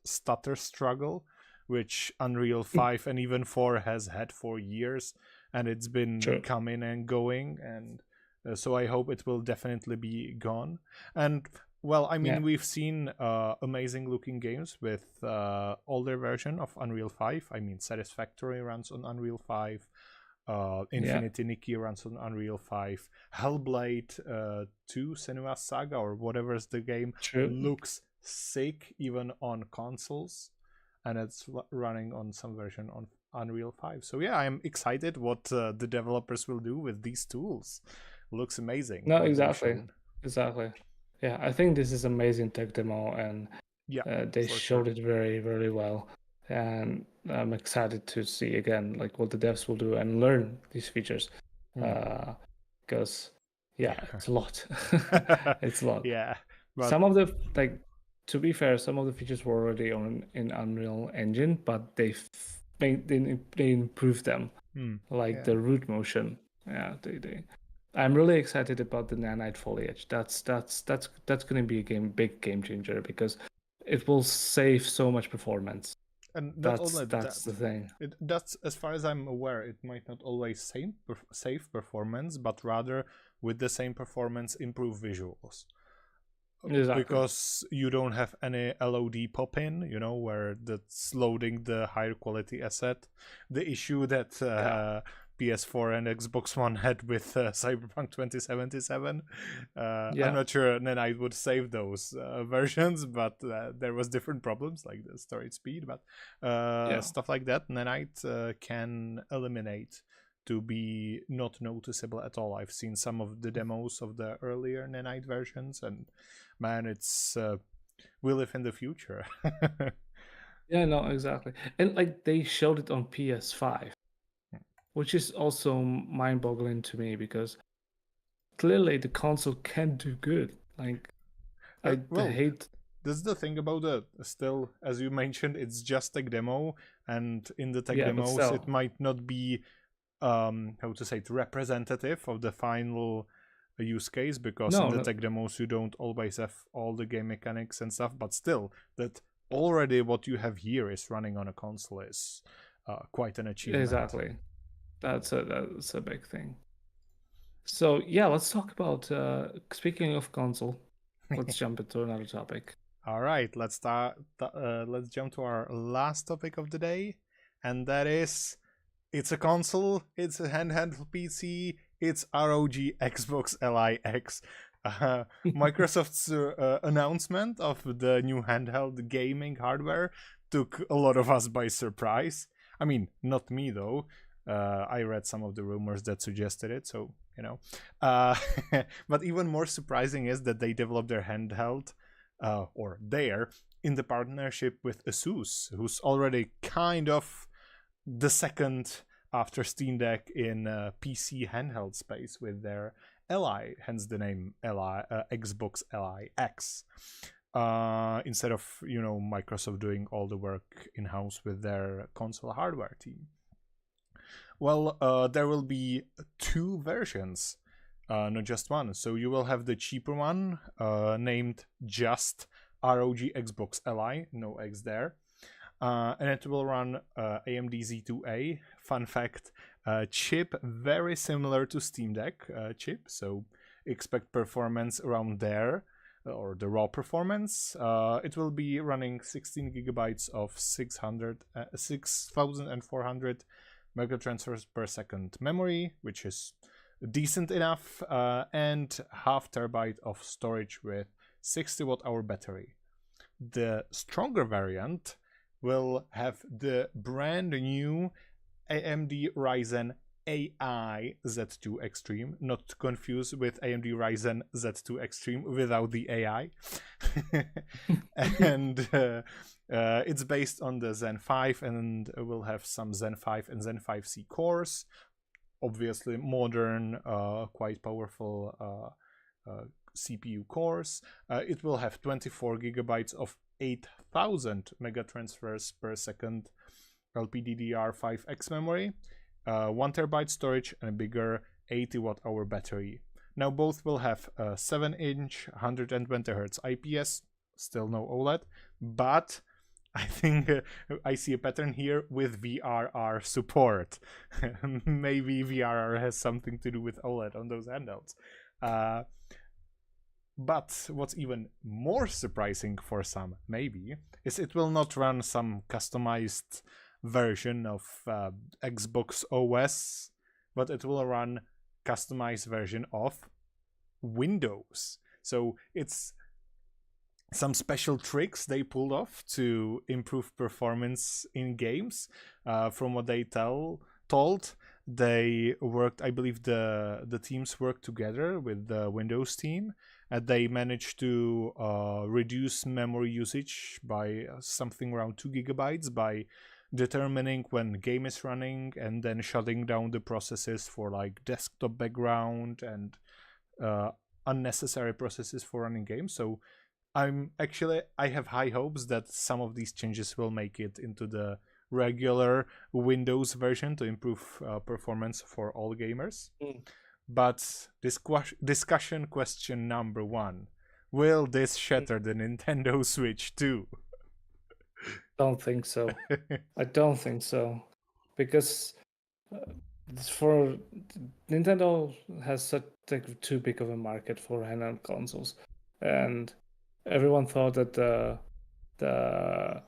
stutter struggle, which Unreal 5 and even 4 has had for years, and it's been coming and going, and so I hope it will definitely be gone. And well, I mean, we've seen amazing looking games with older version of Unreal 5. I mean, Satisfactory runs on Unreal 5. Infinity Nikki runs on Unreal 5. Hellblade 2 Senua's Saga, or whatever is the game, looks sick even on consoles, and it's running on some version on Unreal 5. So yeah, I'm excited what the developers will do with these tools. Looks amazing. No, exactly. Yeah, I think this is amazing tech demo, and they showed it very, very well. And I'm excited to see again like what the devs will do and learn these features, because it's a lot. It's a lot. Yeah, but some of the, like, to be fair, some of the features were already in Unreal Engine, but they improved them, like the root motion. Yeah, they. I'm really excited about the nanite foliage. That's going to be a big game changer, because it will save so much performance. And that's the thing. That's, as far as I'm aware, it might not always save performance, but rather with the same performance improve visuals. Exactly. Because you don't have any LOD pop-in, where that's loading the higher quality asset. The issue that PS4 and Xbox One had with Cyberpunk 2077. I'm not sure Nanite would save those versions, but there was different problems like the storage speed, but stuff like that Nanite can eliminate to be not noticeable at all. I've seen some of the demos of the earlier Nanite versions, and man, it's we live in the future. Yeah, no, exactly. And like they showed it on PS5. Which is also mind-boggling to me, because clearly the console can do good. Like, I hate. That's the thing about it. Still, as you mentioned, it's just a demo, and in the tech demos, it might not be, representative of the final use case, because in the tech demos you don't always have all the game mechanics and stuff. But still, that already what you have here is running on a console is quite an achievement. Exactly. That's a big thing. So yeah, let's talk about speaking of console. Let's jump into another topic. All right, let's start. Let's jump to our last topic of the day, and that is, it's a console, it's a handheld PC, it's ROG Xbox Li X. Microsoft's announcement of the new handheld gaming hardware took a lot of us by surprise. I mean, not me though. I read some of the rumors that suggested it, so but even more surprising is that they developed their handheld in the partnership with Asus, who's already kind of the second after Steam Deck in PC handheld space with their Li, hence the name Xbox Li X. Instead of Microsoft doing all the work in-house with their console hardware team. Well, there will be two versions, not just one. So you will have the cheaper one, named just ROG Xbox Li, no X there. and it will run AMD Z2A. Fun fact, chip very similar to Steam Deck chip, so expect performance around there, or the raw performance. It will be running 16 gigabytes of 6,400 megatransfers per second memory, which is decent enough, and half terabyte of storage with 60 watt hour battery. The stronger variant will have the brand new AMD Ryzen AI Z2 Extreme, not to confuse with AMD Ryzen Z2 Extreme without the AI. And it's based on the Zen 5 and will have some Zen 5 and Zen 5C cores. Obviously modern, quite powerful CPU cores. It will have 24 gigabytes of 8,000 megatransfers per second LPDDR5X memory, 1 terabyte storage, and a bigger 80 watt hour battery. Now both will have a 7-inch 120 Hz IPS, still no OLED, but I think I see a pattern here with VRR support. Maybe VRR has something to do with OLED on those handhelds. But what's even more surprising for some, maybe, is it will not run some customized version of Xbox OS, but it will run customized version of Windows. So it's some special tricks they pulled off to improve performance in games. From what they told, they worked, I believe the teams worked together with the Windows team, and they managed to reduce memory usage by something around 2 gigabytes by determining when game is running and then shutting down the processes for like desktop background and unnecessary processes for running games. So I have high hopes that some of these changes will make it into the regular Windows version to improve performance for all gamers. But discussion question number one: will this shatter the Nintendo Switch too? Don't think so. I don't think so, because for Nintendo has such too big of a market for handheld consoles, and everyone thought that the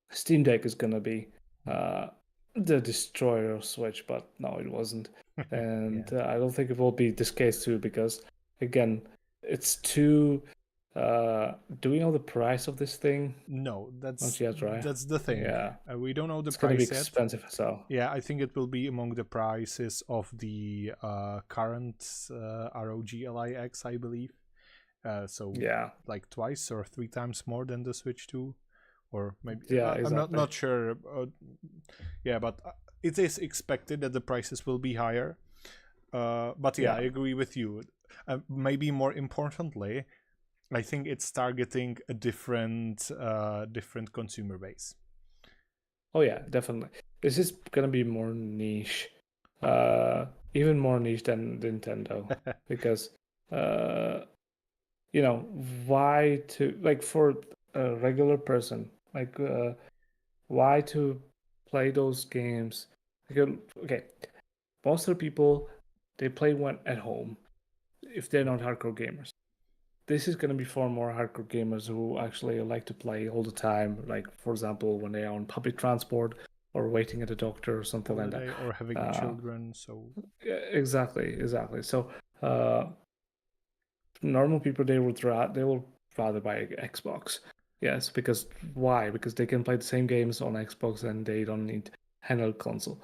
Steam Deck is gonna be the destroyer of Switch, but no, it wasn't. And Yeah. I don't think it will be this case too, because again, it's too. Do we know the price of this thing? No, Not that's yet, right? that's the thing. Yeah, We don't know the it's gonna be price yet. expensive as hell. Yeah, I think it will be among the prices of the current ROG Ally X, I believe. So Yeah, like twice or 3 times more than the Switch 2, or maybe yeah, I'm exactly. not sure. Yeah, but it is expected that the prices will be higher. But yeah, I agree with you. Maybe more importantly, I think it's targeting a different consumer base. Oh yeah, definitely. This is gonna be more niche, even more niche than Nintendo, because why to, like, for a regular person, like why to play those games? Okay, most of the people, they play one at home if they're not hardcore gamers. This is going to be far more hardcore gamers who actually like to play all the time, like for example when they are on public transport or waiting at a doctor or something like that, or having children. So exactly. So normal people, they will rather buy an Xbox. Yes, because why? Because they can play the same games on Xbox and they don't need handheld console.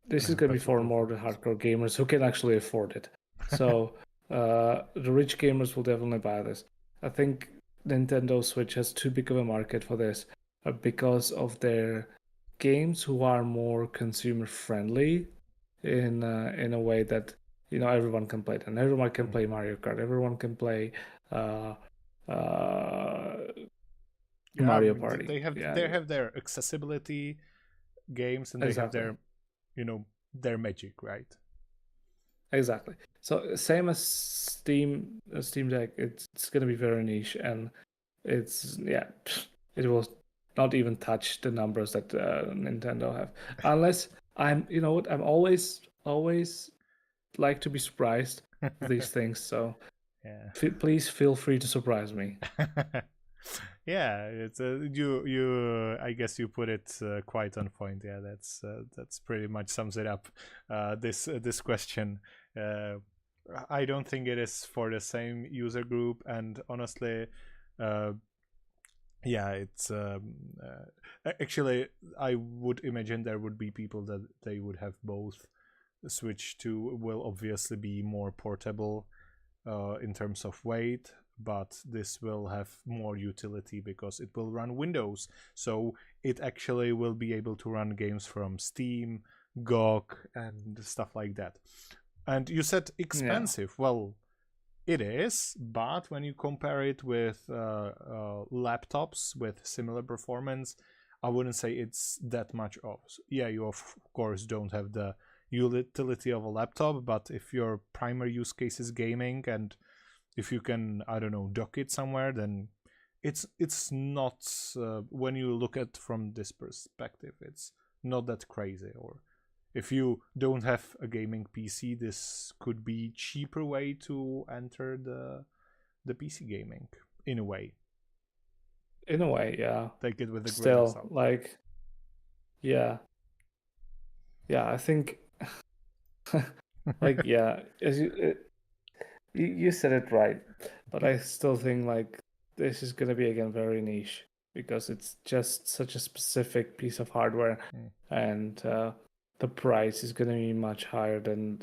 This is going to be for more the hardcore gamers who can actually afford it. So the rich gamers will definitely buy this. I think Nintendo Switch has too big of a market for this because of their games who are more consumer friendly in a way that everyone can play it, and everyone can play Mario Kart. Everyone can play Mario Party. They have their accessibility games, and they have their their magic, right? Exactly. So same as Steam Deck, it's gonna be very niche, and it's it will not even touch the numbers that Nintendo have. Unless you know what, I'm always like to be surprised with these things. So Yeah. please feel free to surprise me. Yeah, it's you. I guess you put it quite on point. Yeah, that's pretty much sums it up. This question. I don't think it is for the same user group, and honestly, uh, yeah, it's actually I would imagine there would be people that they would have both. Switch 2 will obviously be more portable in terms of weight, but this will have more utility because it will run Windows. So it actually will be able to run games from Steam, GOG, and stuff like that. And you said expensive. Yeah. Well, it is, but when you compare it with laptops with similar performance, I wouldn't say it's that much off. Yeah, you of course don't have the utility of a laptop, but if your primary use case is gaming and if you can, I don't know, dock it somewhere, then it's not when you look at from this perspective, it's not that crazy. Or if you don't have a gaming PC, this could be cheaper way to enter the PC gaming in a way. In a way, yeah. Take it with a grain of salt. Like, yeah, I think, like, yeah, as you said it right, but I still think like this is gonna be again very niche because it's just such a specific piece of hardware, and the price is gonna be much higher than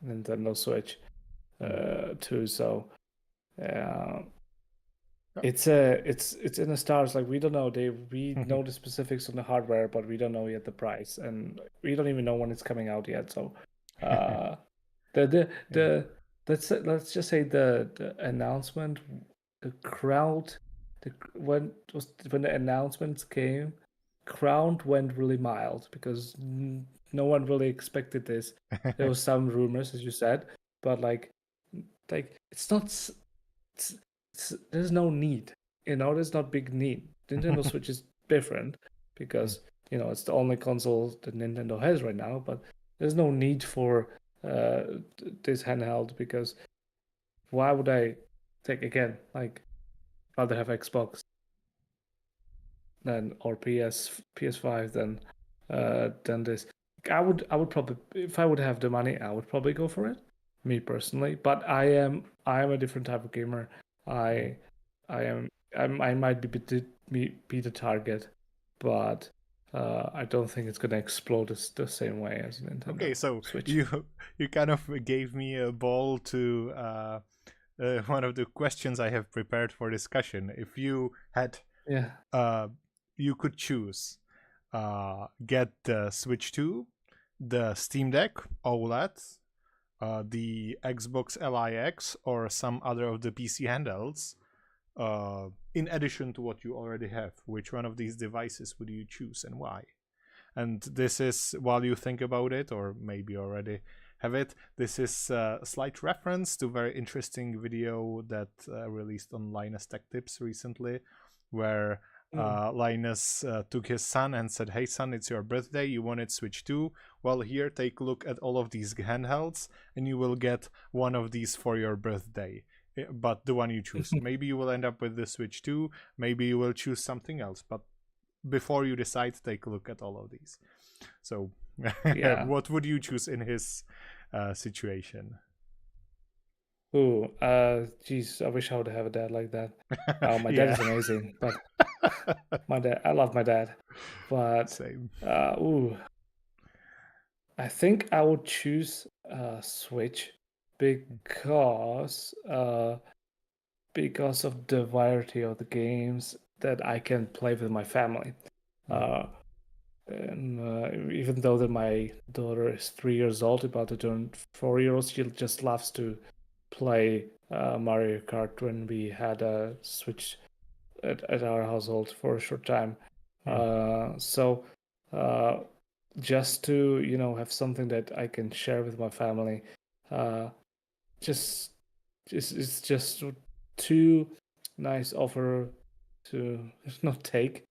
Nintendo Switch too. So it's in the stars. Like we don't know. We know the specifics on the hardware, but we don't know yet the price, and we don't even know when it's coming out yet. So let's just say the announcement, the crowd, when the announcements came, crowd went really mild because no one really expected this. There was some rumors, as you said, but like it's not. There's no need. There's not big need. Nintendo Switch is different because it's the only console that Nintendo has right now. But there's no need for this handheld because why would I take again? Like, rather have Xbox than or PS5 than this. I would probably, if I would have the money, I would probably go for it. Me personally, but I am a different type of gamer. I might be the target, but I don't think it's gonna explode the same way as Nintendo. Okay, so Switch. You kind of gave me a ball to one of the questions I have prepared for discussion. If you had, you could choose, get the Switch 2, the Steam Deck OLED, the Xbox LIX, or some other of the PC handhelds. In addition to what you already have, which one of these devices would you choose and why? And this is, while you think about it, or maybe already have it, this is a slight reference to a very interesting video that released on Linus Tech Tips recently, where Linus took his son and said, hey son, it's your birthday, you wanted Switch 2, well here, take a look at all of these handhelds and you will get one of these for your birthday, but the one you choose. Maybe you will end up with the Switch 2, maybe you will choose something else, but before you decide, take a look at all of these. So what would you choose in his situation? Ooh, geez, I wish I would have a dad like that. Oh, my dad is amazing, but my dad, I love my dad, but same. I think I would choose Switch because of the variety of the games that I can play with my family. And even though that my daughter is 3 years old, about to turn 4 years, she just loves to play Mario Kart when we had a Switch at our household for a short time. So just to have something that I can share with my family, it's just too nice offer not take,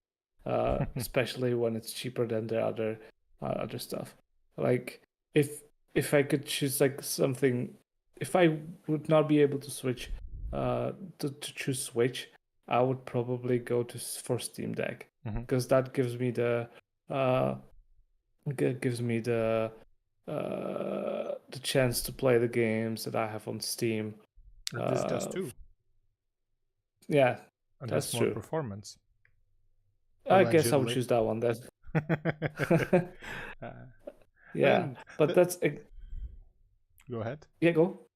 especially when it's cheaper than the other stuff. Like if I could choose like something, if I would not be able to switch, to choose Switch, I would probably go for Steam Deck, because that gives me the chance to play the games that I have on Steam. This does too. Yeah, And that's has more true. performance. I guess I would Allegedly. choose that one. That's yeah, And but that's go ahead. yeah, go.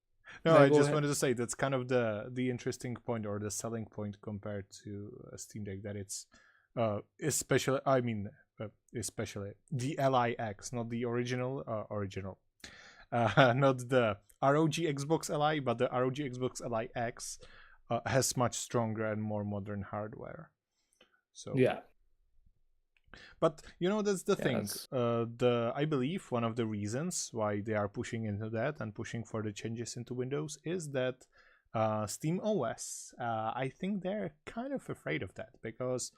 No, No, I go just ahead. wanted to say that's kind of the interesting point or the selling point compared to Steam Deck, that it's especially especially the LIX, not the original not the ROG Xbox Li, but the ROG Xbox LIX has much stronger and more modern hardware. So Yeah, but that's the yeah, thing. I believe one of the reasons why they are pushing into that and pushing for the changes into Windows is that Steam OS. I think they're kind of afraid of that because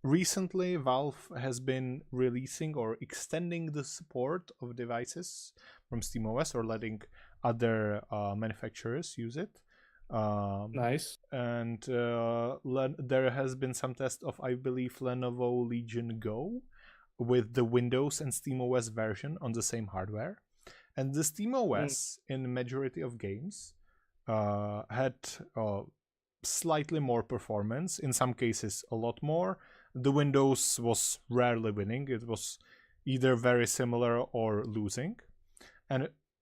recently Valve has been releasing or extending the support of devices from Steam OS or letting other manufacturers use it. nice. And there has been some test of, I believe, Lenovo Legion Go with the Windows and SteamOS version on the same hardware, and the SteamOS in the majority of games had slightly more performance, in some cases a lot more. The Windows was rarely winning, it was either very similar or losing,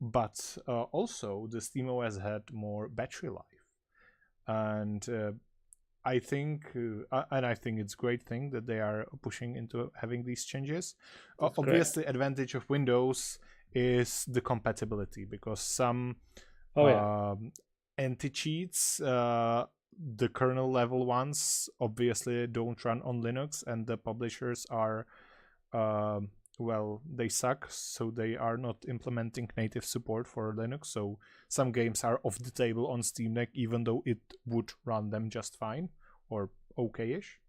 but also the SteamOS had more battery life. And I think it's a great thing that they are pushing into having these changes. Obviously, advantage of Windows is the compatibility, because some anti-cheats, the kernel level ones, obviously don't run on Linux, and the publishers are they suck, so they are not implementing native support for Linux. So some games are off the table on Steam Deck, even though it would run them just fine or okay-ish.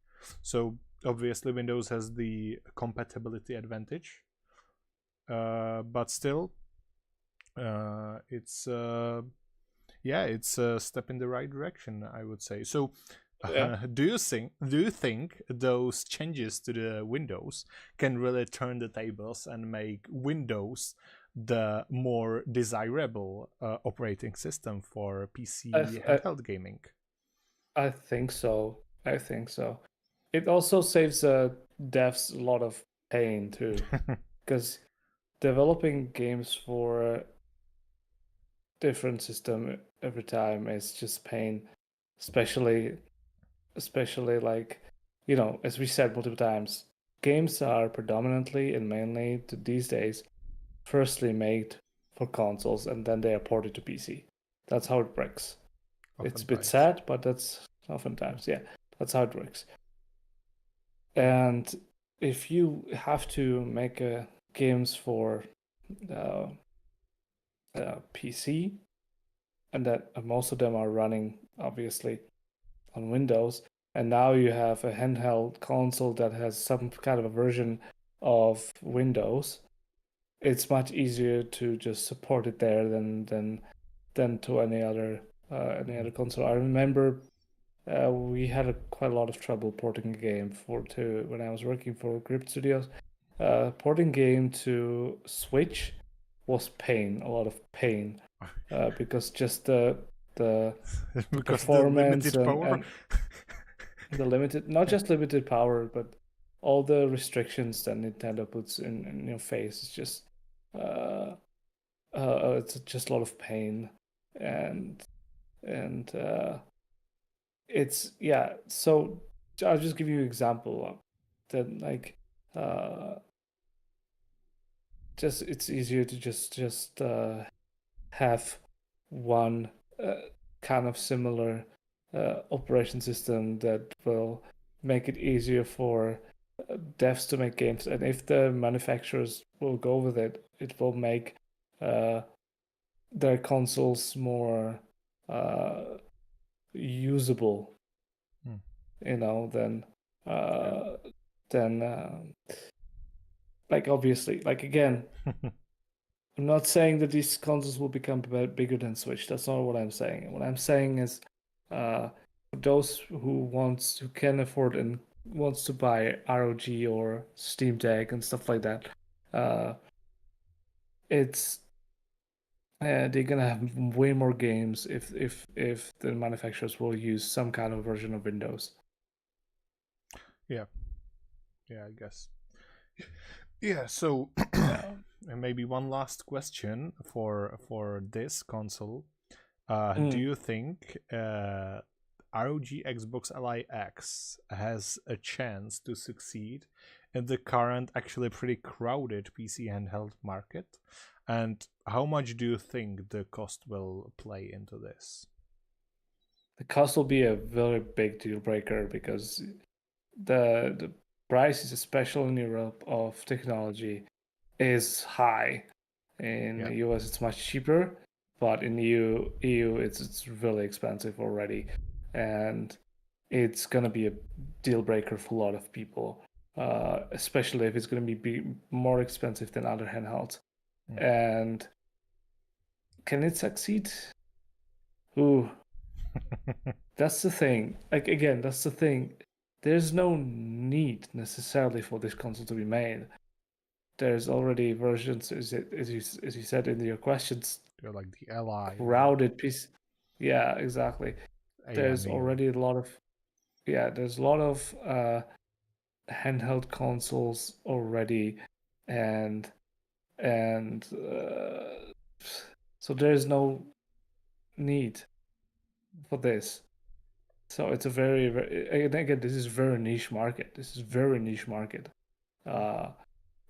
So obviously Windows has the compatibility advantage, but still, it's a step in the right direction, I would say. So do you think those changes to the Windows can really turn the tables and make Windows the more desirable operating system for PC handheld gaming? I think so. It also saves devs a lot of pain too, because developing games for different system every time is just pain, especially like, as we said multiple times, games are predominantly and mainly these days firstly made for consoles and then they are ported to PC. That's how it works. It's a bit sad, but that's oftentimes, that's how it works. And if you have to make games for PC, and that most of them are running obviously on Windows, and now you have a handheld console that has some kind of a version of Windows, it's much easier to just support it there than to any other console. I remember we had quite a lot of trouble porting a game to when I was working for Grip Studios. Porting game to Switch was a lot of pain, because just the performance the limited power. and the limited, not just limited power, but all the restrictions that Nintendo puts in your face. It's just it's just a lot of pain, and it's So I'll just give you an example that like just it's easier to just have one kind of similar operation system that will make it easier for devs to make games, and if the manufacturers will go with it, it will make their consoles more usable then Yeah. then like obviously, like again, I'm not saying that these consoles will become bigger than Switch. That's not what I'm saying. What I'm saying is, for those who can afford and wants to buy ROG or Steam Deck and stuff like that, uh, it's they're gonna have way more games if the manufacturers will use some kind of version of Windows. Yeah. Yeah, I guess. Yeah, so Yeah. and maybe one last question for this console. Do Mm. you think ROG Xbox Ally X has a chance to succeed in the current, actually pretty crowded PC handheld market? And how much do you think the cost will play into this? The cost will be a very big deal breaker because the prices, especially in Europe, of technology is high. In Yeah. the US, it's much cheaper, but in EU, it's really expensive already, and it's gonna be a deal breaker for a lot of people, especially if it's gonna be more expensive than other handhelds. Mm. And can it succeed? Ooh, that's the thing. Like again, that's the thing. There's no need necessarily for this console to be made. There's already versions, as you said in your questions, They're like the Ally or crowded piece. Yeah, exactly. yeah, There's Neo. already a lot of there's a lot of handheld consoles already, and and so there's no need for this. So it's a and again, this is very niche market. This is very niche market. Uh,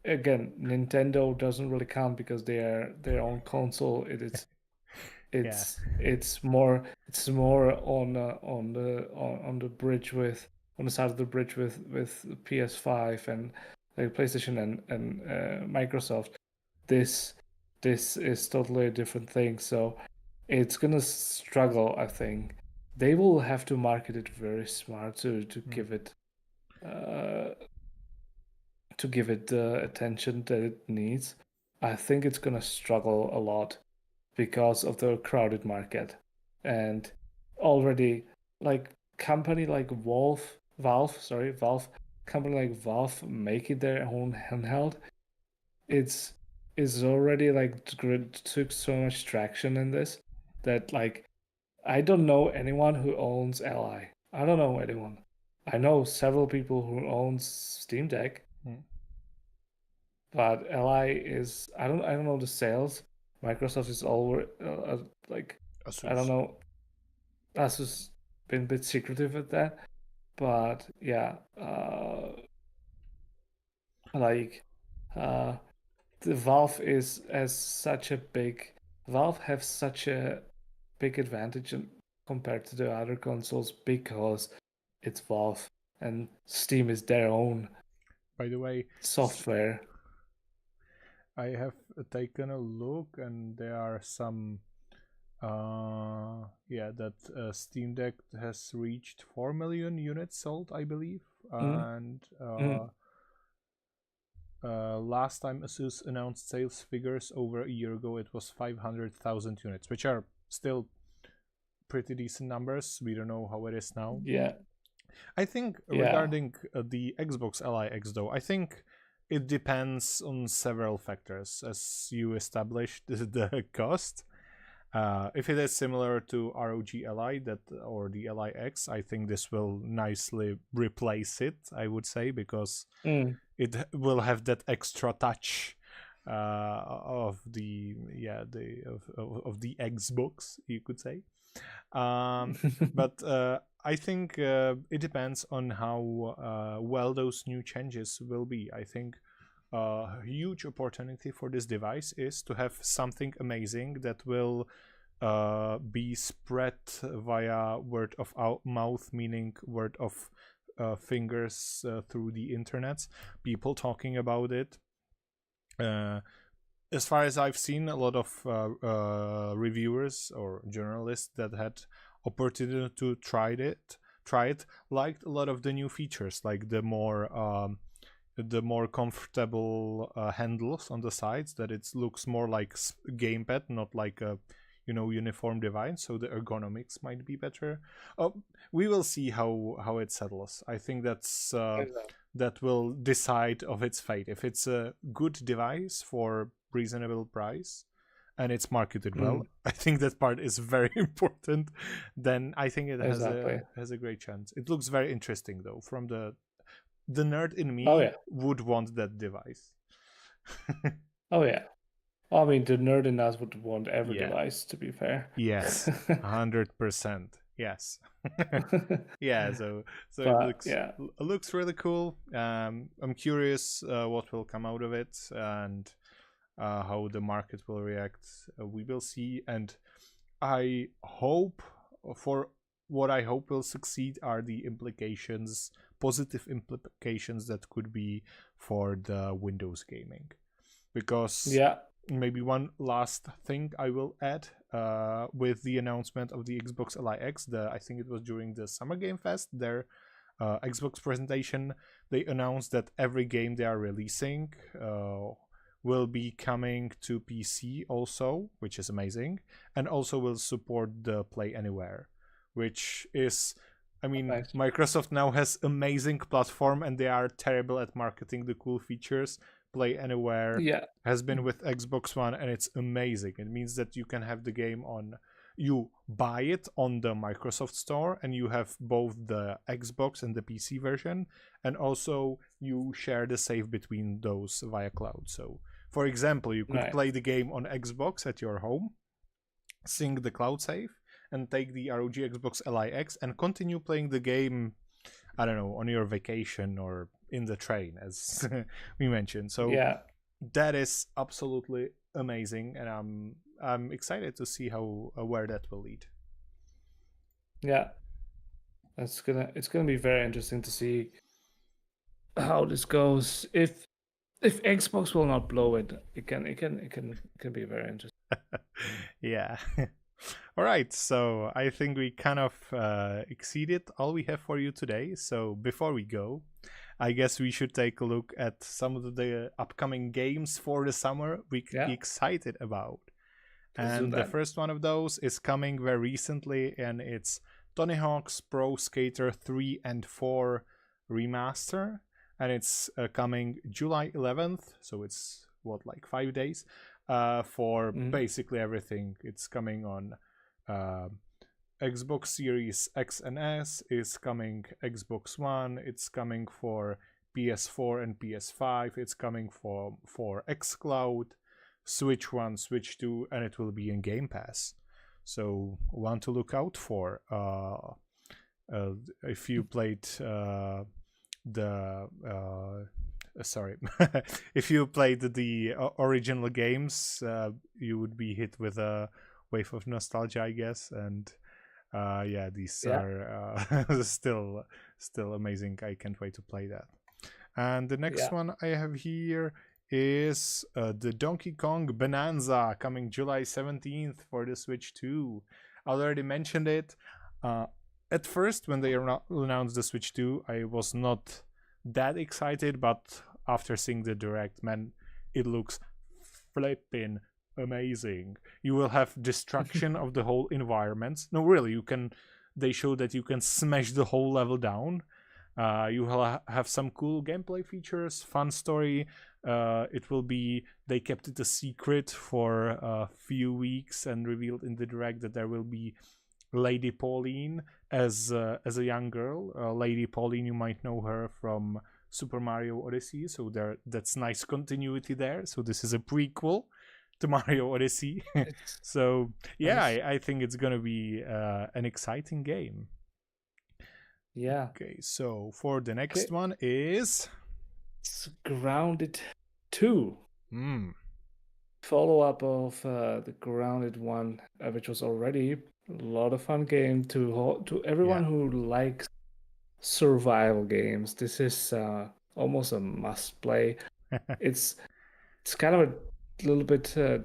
Again, Nintendo doesn't really count because they are their own console. Yeah. It's more on the bridge with on the side of the bridge with PS5 and like PlayStation and Microsoft. This this is totally a different thing. So it's gonna struggle, I think. They will have to market it very smart to Mm. uh, give it the attention that it needs. I think it's gonna struggle a lot because of the crowded market. And already like company like Valve, company like Valve making their own handheld, it's is already like took so much traction in this that like I don't know anyone who owns Ally. I don't know anyone. I know several people who owns Steam Deck, Mm. but Ally is I don't know the sales. Microsoft is all like I don't Asus. know. Asus been a bit secretive at that, but yeah, like uh, the Valve is as such a big Valve have such a big advantage compared to the other consoles because it's Valve and Steam is their own By the way, software. I have taken a look, and there are some. Yeah, that Steam Deck has reached 4 million units sold, I believe, Mm, and mm, last time Asus announced sales figures over a year ago, it was 500,000 units, which are still pretty decent numbers. We don't know how it is now. yeah, I think yeah. regarding the Xbox Ally X, though, I think it depends on several factors, as you established the cost. If it is similar to ROG Ally or the Ally X, I think this will nicely replace it. I would say, because Mm. it will have that extra touch of the of the Xbox, you could say. But I think it depends on how well those new changes will be. I think a huge opportunity for this device is to have something amazing that will be spread via word of mouth, meaning word of fingers through the internet, people talking about it. Uh, as far as I've seen, a lot of reviewers or journalists that had opportunity to try it try it. Liked a lot of the new features, like the more comfortable handles on the sides, that it looks more like gamepad, not like a uniform device, so the ergonomics might be better. We will see how it settles. I think that will decide of its fate. If it's a good device for reasonable price and it's marketed well, I think that part is very important. Then I think it has a great chance. It looks very interesting though. From the nerd in me would want that device. Oh yeah. I mean, the nerd in us would want every device, to be fair. Yes, 100%. Yes. Yeah, so it looks really cool. I'm curious what will come out of it and how the market will react. We will see, and I hope will succeed are the positive implications that could be for the Windows gaming, because maybe one last thing I will add with the announcement of the Xbox Li X. I think it was during the Summer Game Fest, their Xbox presentation. They announced that every game they are releasing will be coming to PC also, which is amazing, and also will support the Play Anywhere, which is, I mean, Microsoft now has amazing platform and they are terrible at marketing the cool features. Play Anywhere has been with Xbox One and it's amazing. It means that you can have the game you buy it on the Microsoft Store and you have both the Xbox and the PC version, and also you share the save between those via cloud. So for example, you could play the game on Xbox at your home, sync the cloud save, and take the ROG Xbox Li X and continue playing the game, I don't know, on your vacation or in the train, as we mentioned. So that is absolutely amazing, and I'm excited to see where that will lead. Yeah, it's gonna be very interesting to see how this goes. If Xbox will not blow it, it can be very interesting. Yeah. All right, so I think we kind of exceeded all we have for you today. So before we go, I guess we should take a look at some of the upcoming games for the summer we can be excited about. And the first one of those is coming very recently, and it's Tony Hawk's Pro Skater 3 and 4 Remaster. And it's coming July 11th, so it's, like 5 days, for basically everything. It's coming on Xbox Series X and S, is coming Xbox One, it's coming for PS4 and PS5, it's coming for xCloud, Switch 1, Switch 2, and it will be in Game Pass. So one to look out for if you played if you played the original games, you would be hit with a wave of nostalgia, I guess. And these are still amazing. I can't wait to play that. And the next one I have here is the Donkey Kong Bonanza, coming July 17th for the Switch 2. I already mentioned it. At first, when they announced the Switch 2, I was not that excited, but after seeing the direct, man, it looks flipping amazing. You will have destruction of the whole environment. No, really, they show that you can smash the whole level down. You will have some cool gameplay features, fun story. They kept it a secret for a few weeks and revealed in the direct that there will be Lady Pauline as a young girl. Lady Pauline, you might know her from Super Mario Odyssey, so that's nice continuity there. So this is a prequel to Mario Odyssey. So I think it's gonna be an exciting game. Yeah. Okay, so for the next one is Grounded 2. Follow up of the Grounded 1, which was already a lot of fun game to everyone who likes survival games. This is almost a must play. It's kind of a little bit I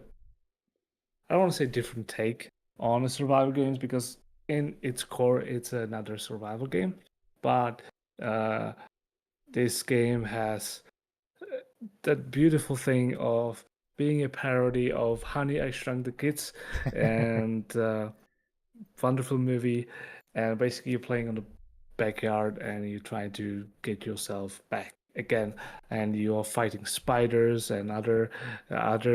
don't want to say different take on the survival games, because in its core, it's another survival game, but this game has that beautiful thing of being a parody of Honey, I Shrunk the Kids, and wonderful movie. And basically, you're playing on the backyard and you're trying to get yourself back again, and you're fighting spiders and other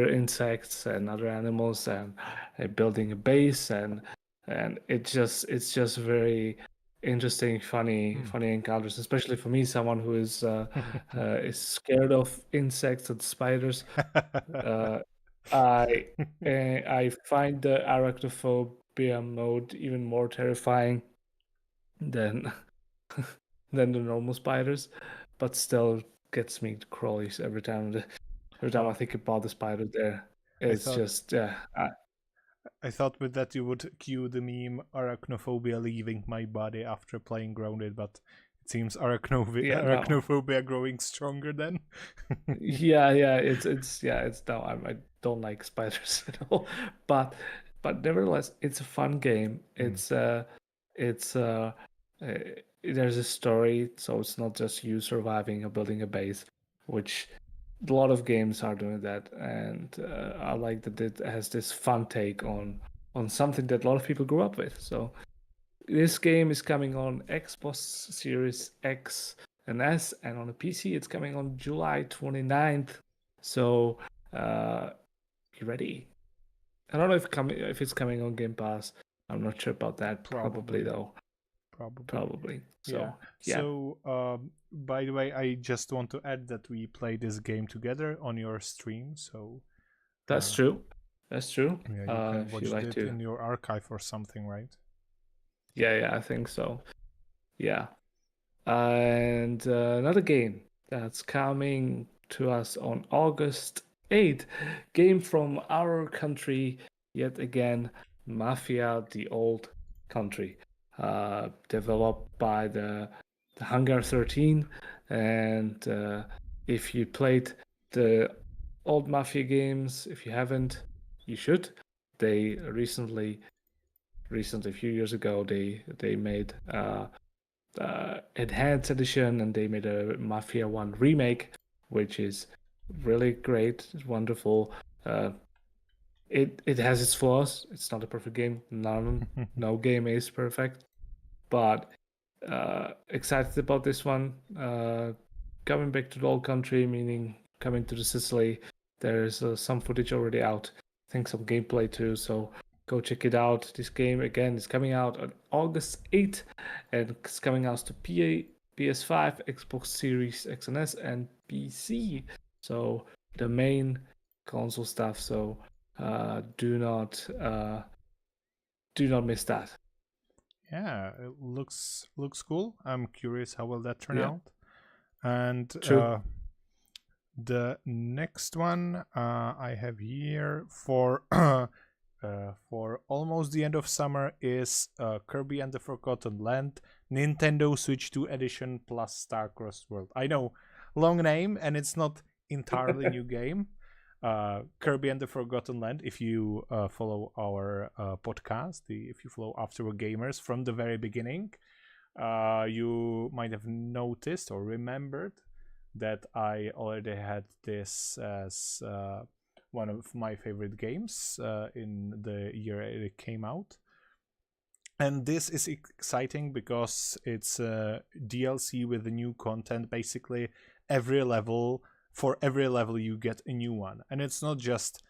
insects and other animals, and building a base, and it's just very interesting, funny encounters, especially for me, someone who is scared of insects and spiders. uh, I I find the arachnophobia mode even more terrifying than than the normal spiders, but still gets me crawlies every time I Oh, think about the spider there. I It's thought just yeah, I thought with that you would cue the meme arachnophobia leaving my body after playing Grounded, but it seems yeah, no, arachnophobia growing stronger then. yeah, it's no, I don't like spiders at all, but nevertheless, it's a fun game. Mm. It's uh, there's a story, so it's not just you surviving or building a base, which a lot of games are doing that, and I like that it has this fun take on something that a lot of people grew up with. So this game is coming on Xbox Series X and S, and on the PC it's coming on July 29th. So be ready. I don't know if it's coming on Game Pass. I'm not sure about that. Probably Probably, though. probably. Probably. Yeah. So yeah, So, by the way, I just want to add that we play this game together on your stream. So, that's uh, true. That's true. yeah, you can If you watch like it to, in your archive or something, right? yeah, I think so. Yeah. And another game that's coming to us on August 8th. Game from our country, yet again, Mafia, the Old Country. Developed by the Hangar 13. And if you played the old Mafia games, if you haven't, you should. They recently, a few years ago, they made enhanced edition, and they made a Mafia 1 remake, which is really great. It's wonderful. It has its flaws. It's not a perfect game. No game is perfect, but excited about this one. Coming back to the old country, meaning coming to the Sicily. There's some footage already out. I think some gameplay too. So go check it out. This game again is coming out on August 8th, and it's coming out to PS5, Xbox Series X and S, and PC. So the main console stuff. So do not miss that. Yeah, it looks cool. I'm curious how will that turn Yeah, out. And true. the next one I have here for almost the end of summer is Kirby and the Forgotten Land Nintendo Switch 2 Edition plus Starcross World. I know, long name, and it's not entirely new game. Kirby and the Forgotten Land, if you follow our podcast, if you follow Afterward Gamers from the very beginning, you might have noticed or remembered that I already had this as one of my favorite games in the year it came out. And this is exciting because it's a DLC with the new content. Basically, for every level, you get a new one. And it's not just,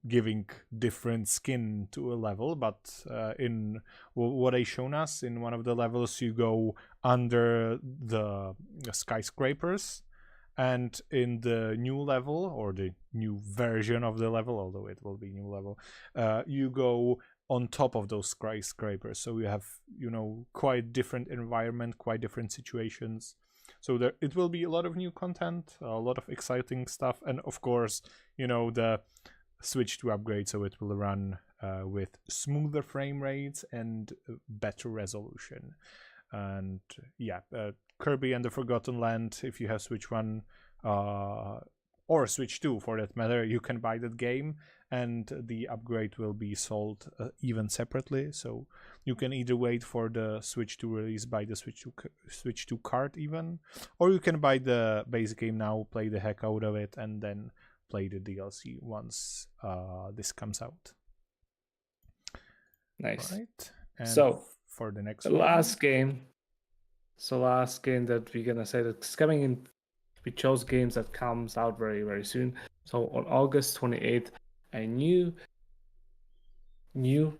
giving different skin to a level, but in what they shown us in one of the levels, you go under the skyscrapers, and in the new level, or the new version of the level, although it will be new level, you go on top of those skyscrapers, so you have quite different environment, quite different situations. So it will be a lot of new content, a lot of exciting stuff, and of course, the Switch to upgrade, so it will run with smoother frame rates and better resolution. And yeah, Kirby and the Forgotten Land, if you have Switch 1 or Switch 2 for that matter, you can buy that game. and the upgrade will be sold even separately. So you can either wait for the Switch 2 release, buy the Switch 2 card even, or you can buy the base game now, play the heck out of it, and then play the DLC once this comes out. Nice. Right. And so for the next last game that we're gonna say that's coming in, we chose games that comes out very, very soon. So on August 28th, a new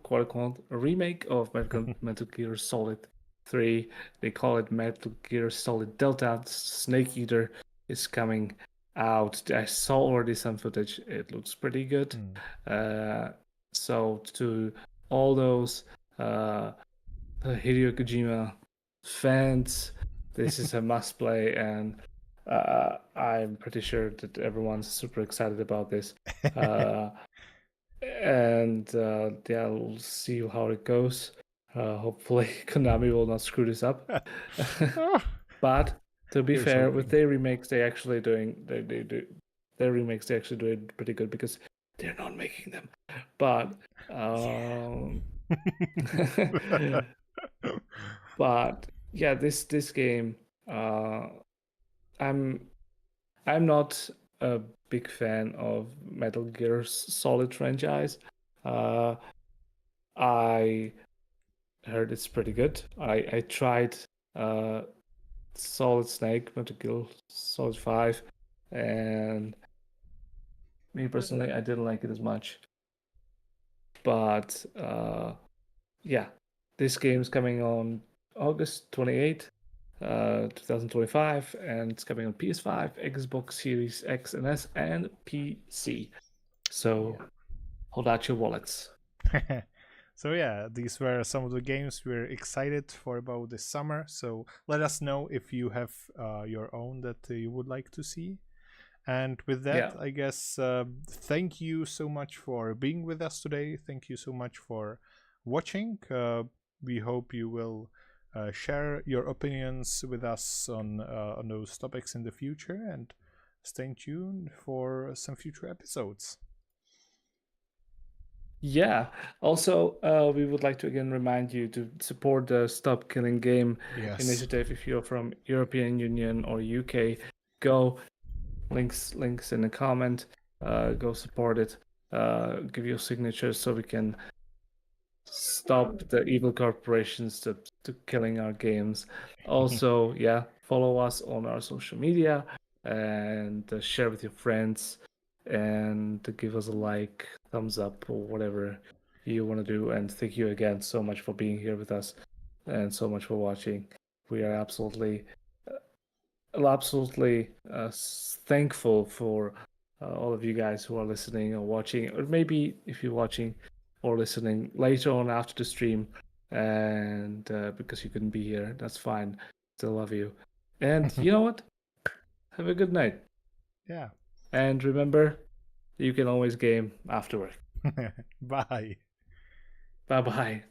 quote unquote remake of Metal Gear Solid 3. They call it Metal Gear Solid Delta. Snake Eater is coming out. I saw already some footage. It looks pretty good. So to all those Hideo Kojima fans, this is a must play, and I'm pretty sure that everyone's super excited about this. And yeah, we'll see how it goes. Hopefully Konami will not screw this up. But to be fair, with their remakes, they actually doing their remakes, they actually doing pretty good because they're not making them. But but yeah, this game, I'm not a big fan of Metal Gear Solid franchise. I heard it's pretty good. I tried Solid Snake, Metal Gear Solid 5, and me personally, I didn't like it as much. But yeah, this game's coming on August 28th, 2025, and it's coming on PS5, Xbox Series X and S, and PC. So hold out your wallets. So yeah, these were some of the games we're excited for about this summer. So let us know if you have your own that you would like to see. And with that, I guess thank you so much for being with us today. Thank you so much for watching. We hope you will share your opinions with us on those topics in the future, and stay tuned for some future episodes. Yeah. Also, we would like to again remind you to support the Stop Killing Game initiative. If you're from European Union or UK, go. Links in the comment. Go support it. Give your signatures so we can stop the evil corporations to killing our games. Also, yeah, follow us on our social media and share with your friends, and to give us a like, thumbs up, or whatever you want to do. And thank you again so much for being here with us and so much for watching. We are absolutely thankful for all of you guys who are listening or watching, or maybe if you're watching or listening later on after the stream, and because you couldn't be here, that's fine. Still love you. And you know what? Have a good night. Yeah. And remember, you can always game after work. Bye. Bye-bye.